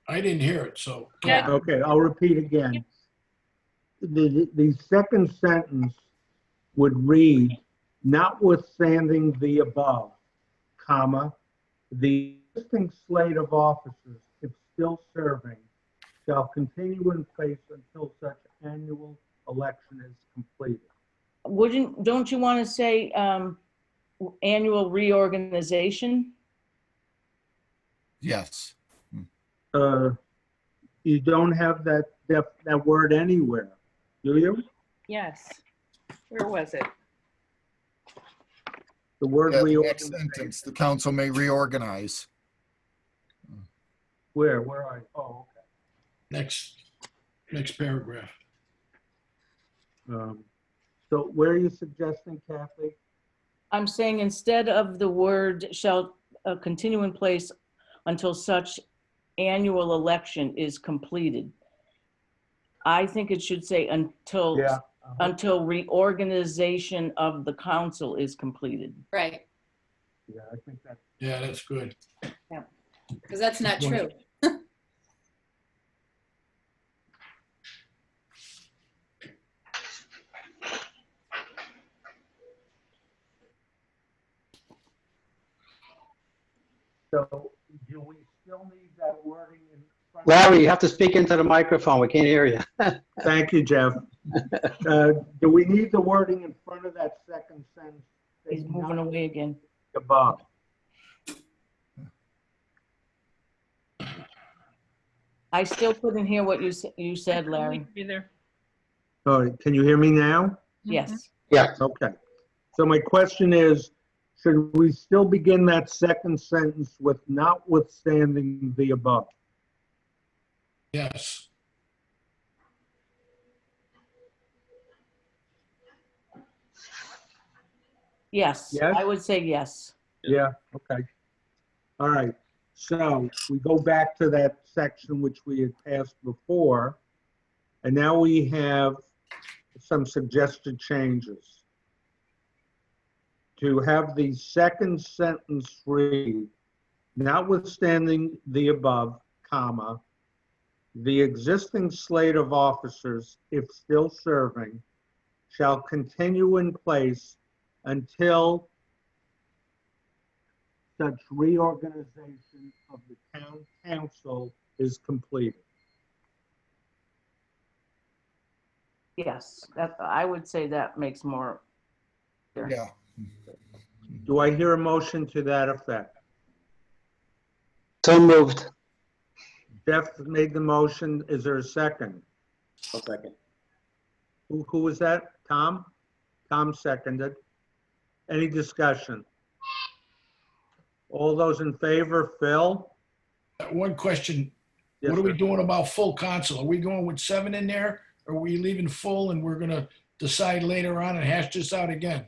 I didn't hear it, so. Yeah. Okay, I'll repeat again. The second sentence would read, notwithstanding the above, comma, the existing slate of officers, if still serving, shall continue in place until such annual election is completed. Don't you want to say annual reorganization? Yes. You don't have that word anywhere, do you? Yes. Where was it? The word Yeah, the next reorganization. sentence, the council may reorganize. Where are you? Oh, Next paragraph. okay. So where are you suggesting, Kathy? I'm saying instead of the word shall continue in place until such annual election is completed. I think it should say until Yeah. until reorganization of the council is completed. Right, Yeah, I think that's. Yeah, that's good. because that's not true. So do we still need that wording in front? Larry, you have to speak into the microphone. We can't hear you. Thank you, Jeff. Do we need the wording in front of that second sentence? He's moving away again. Above. I still couldn't hear what you said, Larry. Either. All right, can you hear me now? Yes. Yeah. Okay. So my question is, should we still begin that second sentence with notwithstanding the above? Yes. Yes. Yes? I would say yes. Yeah, okay. All right, so we go back to that section which we had passed before, and now we have some suggested changes. To have the second sentence read, notwithstanding the above, comma, the existing slate of officers, if still serving, shall continue in place until such reorganization of the town council is completed. Yes. I would say that makes more. Yeah. Do I hear a motion to that effect? So moved. Jeff made the motion. Is there a second? I'll second. Who was that? Tom? Tom seconded. Any discussion? All those in favor, Phil? One question. Yes, What are we sir. doing about full council? Are we going with 7 in there? Or are we leaving full and we're gonna decide later on and hash this out again?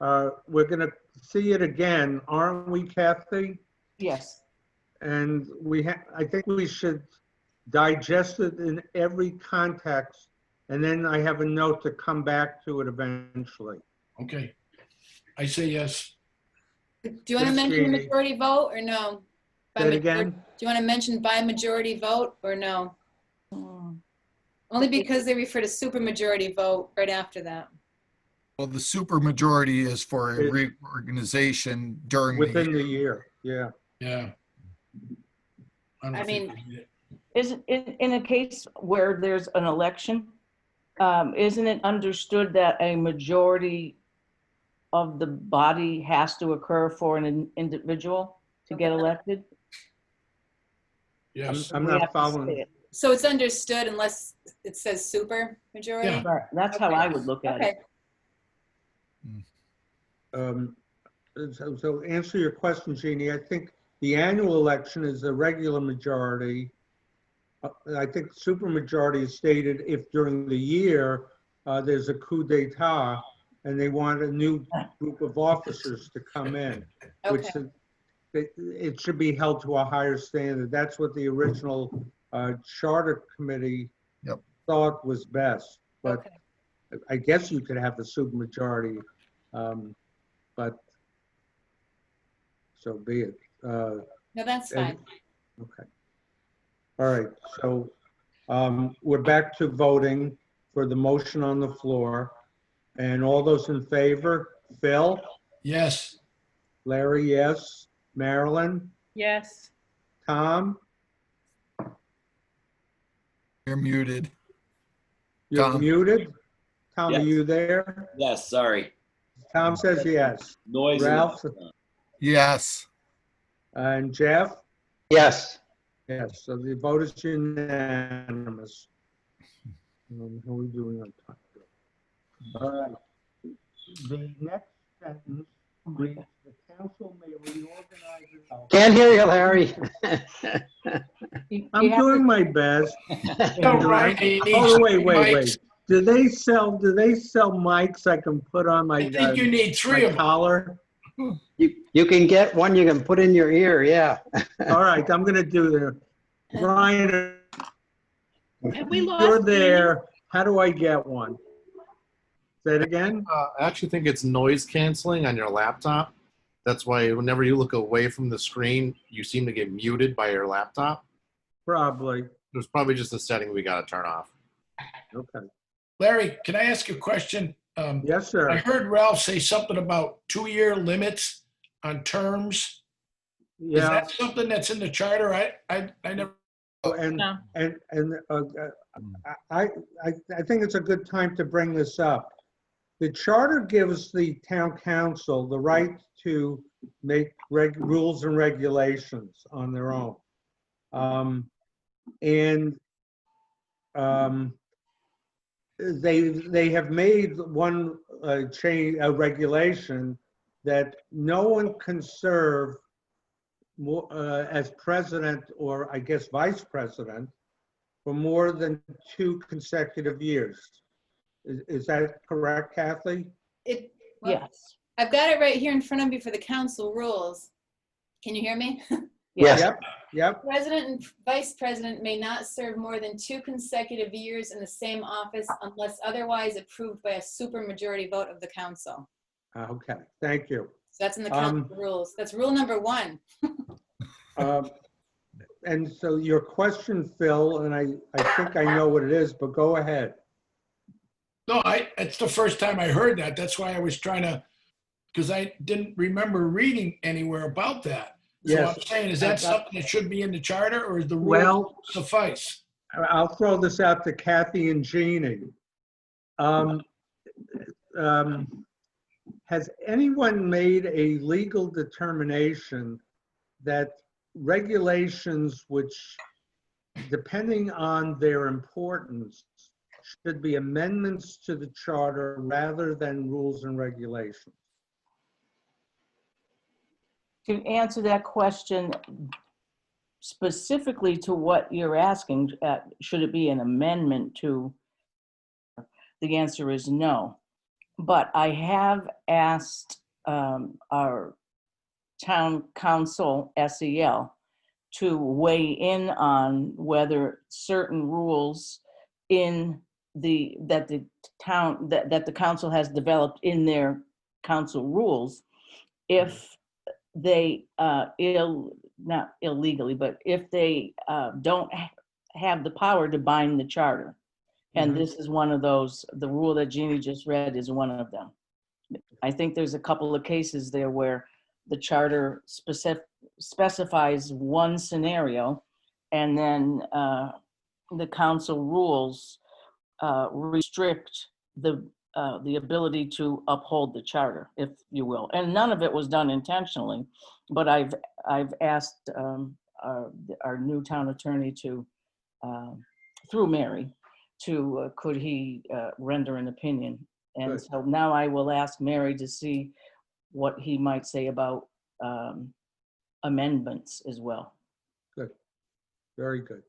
We're gonna see it again, aren't we, Kathy? Yes. And I think we should digest it in every context, and then I have a note to come back to it eventually. Okay. I say yes. Do you want to Yes, mention the Jeannie. majority vote or no? By Say it majority- again? Do you want to mention by majority vote or no? Mm. Only because they refer to supermajority vote right after that. Well, the supermajority is for a It- reorganization during the Within year. the year, yeah. Yeah. don't I think mean- we need it. Isn't, in a case where there's an election, isn't it understood that a majority of the body has to occur for an individual to get elected? Yes. I'm We have not to following. say it. So it's understood unless it says super majority? Yeah. Right, that's how Okay. I would look at it. Okay, So answer your question, Jeannie, I think the annual election is a regular majority. I think supermajority is stated if during the year there's a coup d'etat and they want a new group of officers to come in, which okay. it should be held to a higher standard. That's what the original charter committee Yep. thought was best. But Okay. I guess you could have the supermajority, but so be it. No, that's And- fine. Okay. All right, so we're back to voting for the motion on the floor. And all those in favor, Phil, Yes. Larry, yes, Marilyn, Yes. Tom, You're muted. you're Tom. muted? Tom, are Yes. you there? Yes, sorry. Tom says yes. Noise. in the Ralph? background. Yes. And Jeff? Yes. Yes, so the vote is unanimous. How are we doing on time? All right. The next sentence reads, the council may reorganize itself. Can't hear you, Larry. I'm doing my best. No, right. Oh, wait. Do they sell mics I can put on my, I think you need three my of them. collar? You can get one you can put in your ear, yeah. All right, I'm gonna do that. Brian, Have we you're lost Jeannie? there. How do I get one? Say it again? I actually think it's noise canceling on your laptop. That's why whenever you look away from the screen, you seem to get muted by your laptop. Probably. There's probably just a setting we got to turn off. Okay. Larry, can I ask you a question? Yes, I sir. heard Ralph say something about 2-year limits on terms. Is Yeah. that something that's in the charter? I never, And No. I think it's a good time to bring this up. The charter gives the town council the right to make rules and regulations on their own. They have made one change, a regulation that no one can serve as president or I guess vice president for more than 2 consecutive years. Is that correct, Kathy? Well, Yes. I've got it right here in front of me for the council rules. Can you hear me? Yes. Yep. President and vice president may not serve more than 2 consecutive years in the same office unless otherwise approved by a supermajority vote of the council. Okay, thank you. So that's in the council rules. That's rule number 1. And so your question, Phil, and I think I know what it is, but go ahead. no, it's the first time I heard that. That's why I was trying to, because I didn't remember reading anywhere about that. So Yes. I'm saying, is that something that should be in the charter or is the rule Well, suffice? I'll throw this out to Kathy and Jeannie. Has anyone made a legal determination that regulations which, depending on their importance, should be amendments to the charter rather than rules and regulations? To answer that question specifically to what you're asking, should it be an amendment to? The answer is no. But I have asked our town council, SEL, to weigh in on whether certain rules that the council has developed in their council rules, if they not illegally, but if they don't have the power to bind the charter. And Mhm. this is one of those, the rule that Jeannie just read is one of them. I think there's a couple of cases there where the charter specifies one scenario, and then the council rules restrict the ability to uphold the charter, if you will. And none of it was done intentionally, but I've asked our new town attorney to, through Mary, to could he render an opinion. And Good. so now I will ask Mary to see what he might say about amendments as well. Good. Very good.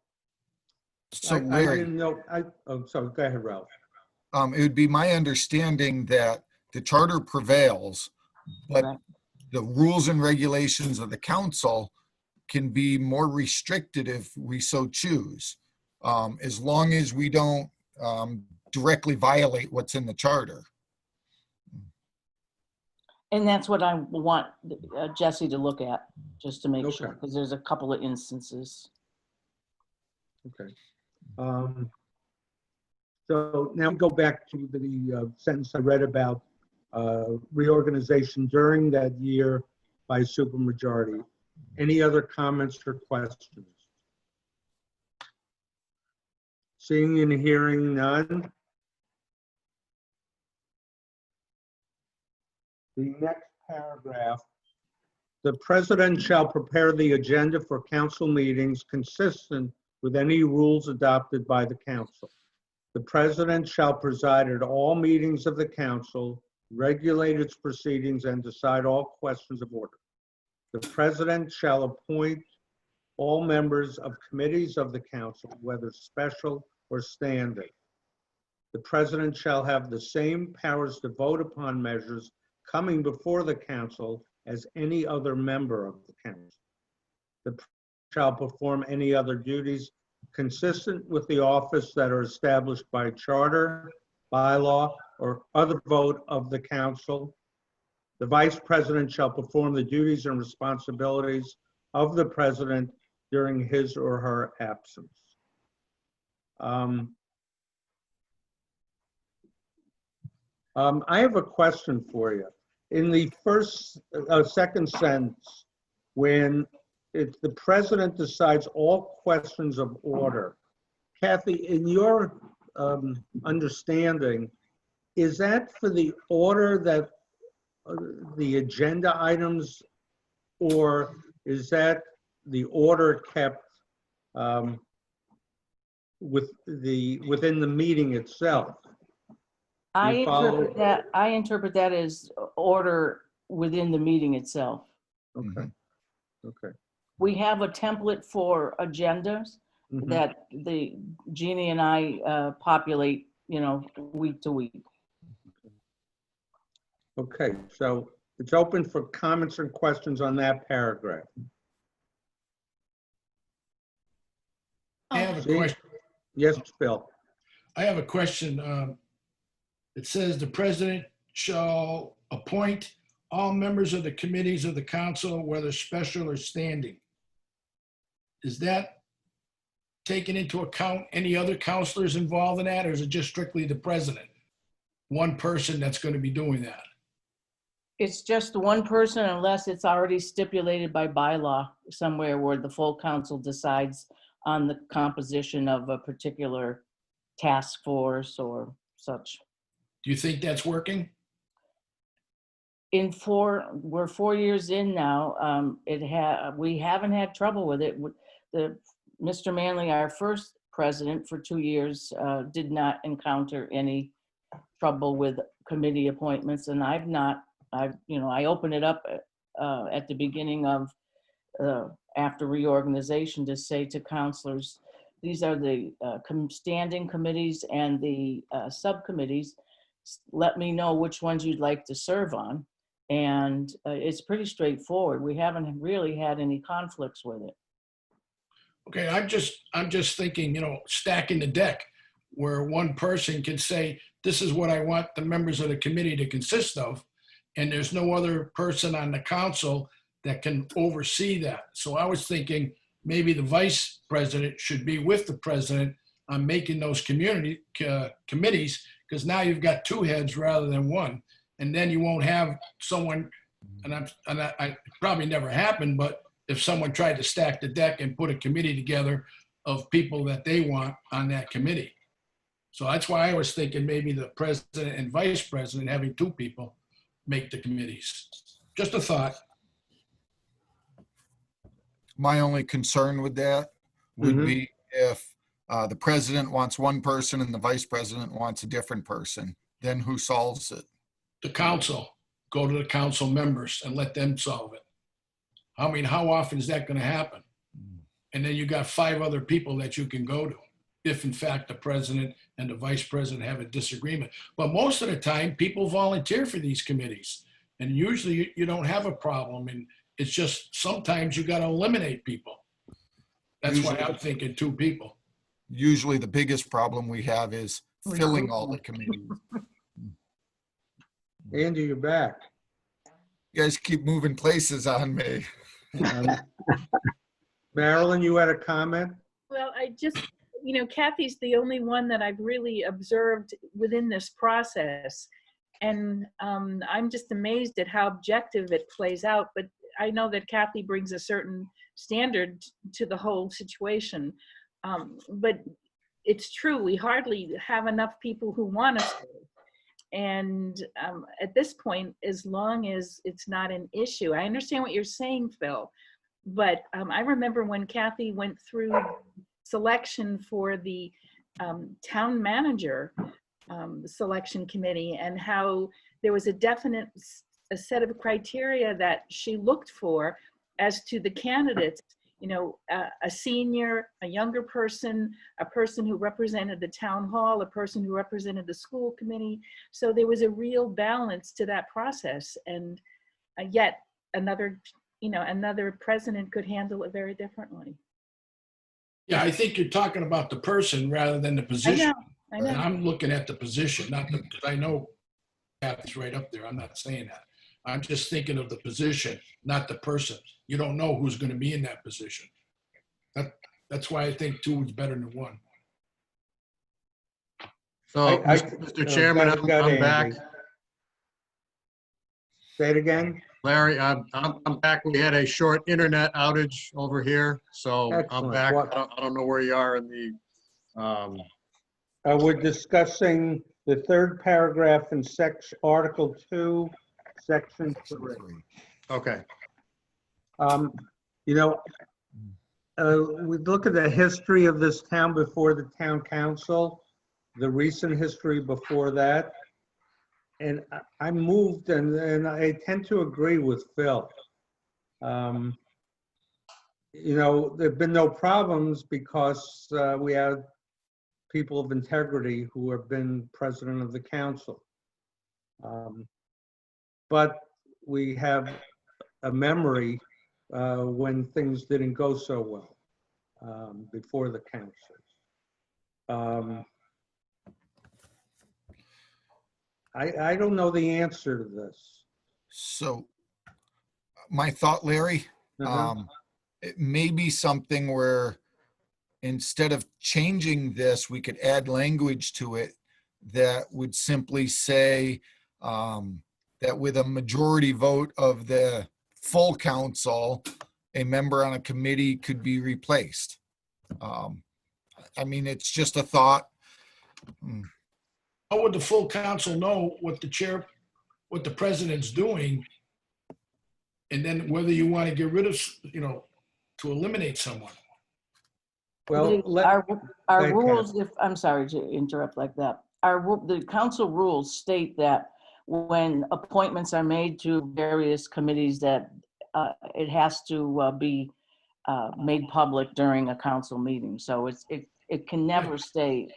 So I Larry, didn't know, oh, sorry, go ahead, Ralph. it would be my understanding that the charter prevails, but Right. the rules and regulations of the council can be more restricted if we so choose, as long as we don't directly violate what's in the charter. And that's what I want Jesse to look at, just to make sure, Okay. because there's a couple of instances. Okay. So now we go back to the sentence I read about reorganization during that year by supermajority. Any other comments or questions? Seeing and hearing none. The next paragraph, the president shall prepare the agenda for council meetings consistent with any rules adopted by the council. The president shall preside at all meetings of the council, regulate its proceedings, and decide all questions of order. The president shall appoint all members of committees of the council, whether special or standing. The president shall have the same powers to vote upon measures coming before the council as any other member of the council. The president shall perform any other duties consistent with the office that are established by charter, bylaw, or other vote of the council. The vice president shall perform the duties and responsibilities of the president during his or her absence. I have a question for you. In the second sentence, when the president decides all questions of order, Kathy, in your understanding, is that for the order that the agenda items, or is that the order kept within the meeting itself? I You follow? interpret that as order within the meeting itself. Okay. Okay. We have a template for agendas Mhm. that Jeannie and I populate, week to week. Okay, so it's open for comments and questions on that paragraph. I have a See? question. Yes, Bill. I have a question. It says the president shall appoint all members of the committees of the council, whether special or standing. Is that taking into account any other counselors involved in that, or is it just strictly the president? One person that's going to be doing that? It's just one person unless it's already stipulated by bylaw somewhere where the full council decides on the composition of a particular task force or such. Do you think that's working? We're 4 years in now. We haven't had trouble with it. Mr. Manley, our first president for 2 years, did not encounter any trouble with committee appointments, and I open it up at the beginning of after reorganization to say to counselors, these are the standing committees and the subcommittees. Let me know which ones you'd like to serve on. And it's pretty straightforward. We haven't really had any conflicts with it. Okay, I'm just thinking, stacking the deck where one person can say, this is what I want the members of the committee to consist of. And there's no other person on the council that can oversee that. So I was thinking maybe the vice president should be with the president on making those committees, because now you've got two heads rather than one. And then you won't have someone, I probably never happened, but if someone tried to stack the deck and put a committee together of people that they want on that committee. So that's why I was thinking maybe the president and vice president, having two people make the committees. Just a thought. My only concern with that would be if the president wants one person and the vice president wants a different person, then who solves it? The council, go to the council members and let them solve it. I mean, how often is that going to happen? And then you got 5 other people that you can go to, if in fact the president and the vice president have a disagreement. But most of the time, people volunteer for these committees. And usually you don't have a problem. And it's just sometimes you got to eliminate people. That's why I'm thinking 2 people. Usually the biggest problem we have is filling all the committees. Andy, you're back. You guys keep moving places on me. Marilyn, you had a comment? Well, I just, Kathy's the only one that I've really observed within this process. And I'm just amazed at how objective it plays out. But I know that Kathy brings a certain standard to the whole situation. But it's true, we hardly have enough people who want us to. And at this point, as long as it's not an issue, I understand what you're saying, Phil. But I remember when Kathy went through selection for the town manager selection committee, and how there was a definite set of criteria that she looked for as to the candidates, a senior, a younger person, a person who represented the town hall, a person who represented the school committee. So there was a real balance to that process. And yet another president could handle it very differently. Yeah, I think you're talking about the person rather than the position. I know. And I'm looking at the position, not the, because I know Kathy's right up there. I'm not saying that. I'm just thinking of the position, not the person. You don't know who's going to be in that position. That's why I think 2 is better than 1. So, Mr. Chairman, go ahead, I'm back. Andy. Say it again. Larry, I'm back. We had a short internet outage over here, so I'm Excellent. back. What- I don't know where you are in the, We're discussing the 3rd paragraph in Article 2, Section 3. okay. We look at the history of this town before the town council, the recent history before that. And I moved, and I tend to agree with Phil. There've been no problems because we have people of integrity who have been president of the council. But we have a memory when things didn't go so well before the councils. I don't know the answer to this. So my thought, Larry, it may be something where instead of changing this, we could add language to it that would simply say that with a majority vote of the full council, a member on a committee could be replaced. I mean, it's just a thought. How would the full council know what the president's doing? And then whether you want to get rid of, to eliminate someone. Well, Our ahead, rules, I'm sorry to interrupt like that. The council rules state that when appointments are made to various committees, that it has to be made public during a council meeting. So it can never stay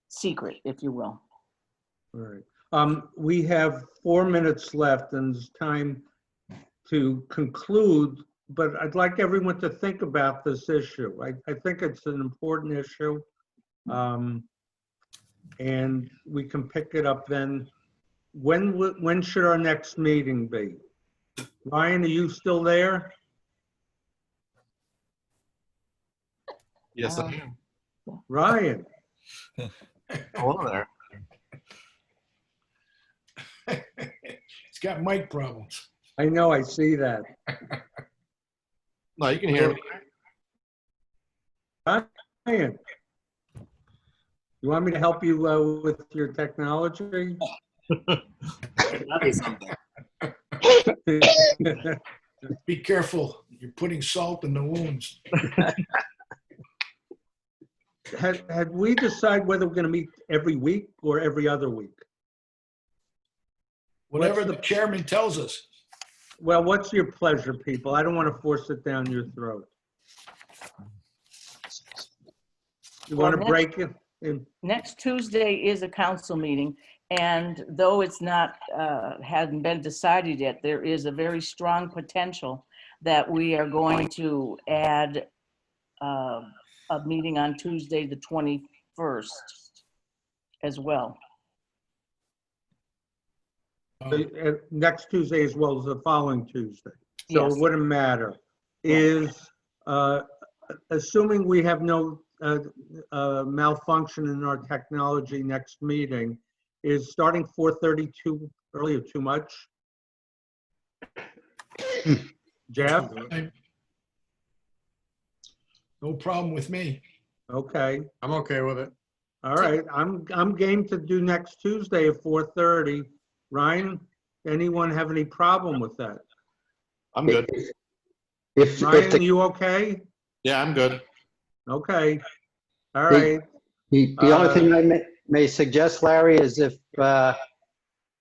secret, if you will. all right. We have 4 minutes left, and it's time to conclude, but I'd like everyone to think about this issue. I think it's an important issue. And we can pick it up then. When should our next meeting be? Ryan, are you still there? Yes, I am. Ryan, Hello there. He's got mic problems. I know, I see that. No, you can hear me. Ryan, you want me to help you with your technology? That is something. Be careful. You're putting salt in the wounds. Had we decided whether we're going to meet every week or every other week? Whatever What's the chairman tells us. Well, what's your pleasure, people? I don't want to force it down your throat. You want to Well, break it? Next Tuesday is a council meeting, and though it's not, hadn't been decided yet, there is a very strong potential that we are going to add a meeting on Tuesday, the 21st as well. Next Tuesday as well as the following Tuesday. So Yes. it wouldn't matter. Is, assuming we have no malfunction in our technology next meeting, is starting 4:30 too early or too much? Jeff? No problem with me. Okay, I'm okay with it. all right. I'm game to do next Tuesday at 4:30. Ryan, anyone have any problem with that? I'm good. If Ryan, the, you okay? Yeah, I'm good. Okay, all The- right. the only thing I may suggest, Larry, is if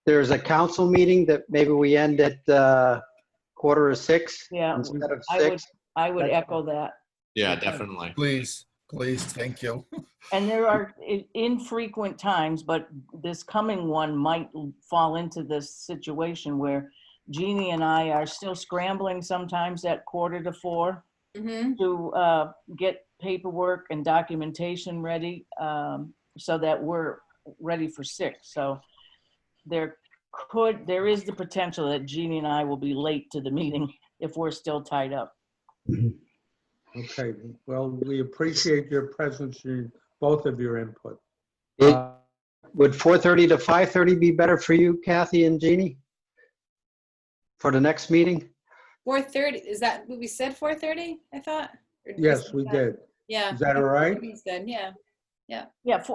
there's a council meeting that maybe we end at 5:45 Yeah, instead of I would, 6. I would echo that. Yeah, definitely. Please, thank you. And there are infrequent times, but this coming one might fall into this situation where Jeannie and I are still scrambling sometimes at 3:45 Mm-hmm. to get paperwork and documentation ready so that we're ready for 6. So there is the potential that Jeannie and I will be late to the meeting if we're still tied up. Okay, well, we appreciate your presence, both of your input. Would 4:30 to 5:30 be better for you, Kathy and Jeannie? For the next meeting? 4:30, is that what we said, 4:30, I thought? Or did Yes, say we that? did. Yeah. Is that all right? He's good, yeah. Yeah,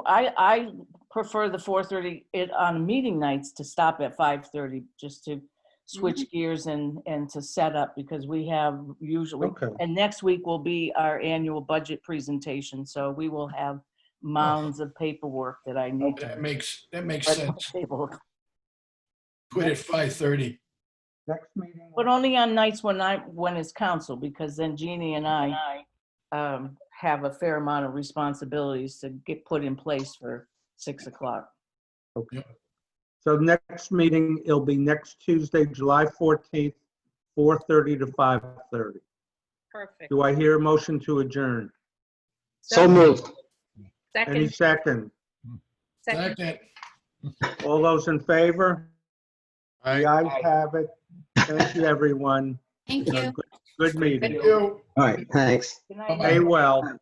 I prefer the 4:30 on meeting nights to stop at 5:30 just to switch gears and to set up, because we have usually, Okay. and next week will be our annual budget presentation. So we will have mounds of paperwork that I need to. That makes ready sense. for paperwork. Quit at 5:30. Next meeting. But only on nights when it's council, because then Jeannie and I have a fair amount of responsibilities to get put in place for 6 o'clock. Okay. So next meeting, it'll be next Tuesday, July 14th, 4:30 to 5:30. Perfect. Do I hear a motion to adjourn? So moved. Any Second. second? Second. Second. All those in favor? The I, ayes have it. Thank you, everyone. Thank you. Good meeting. Thank you. All right, thanks. Good night. Stay well.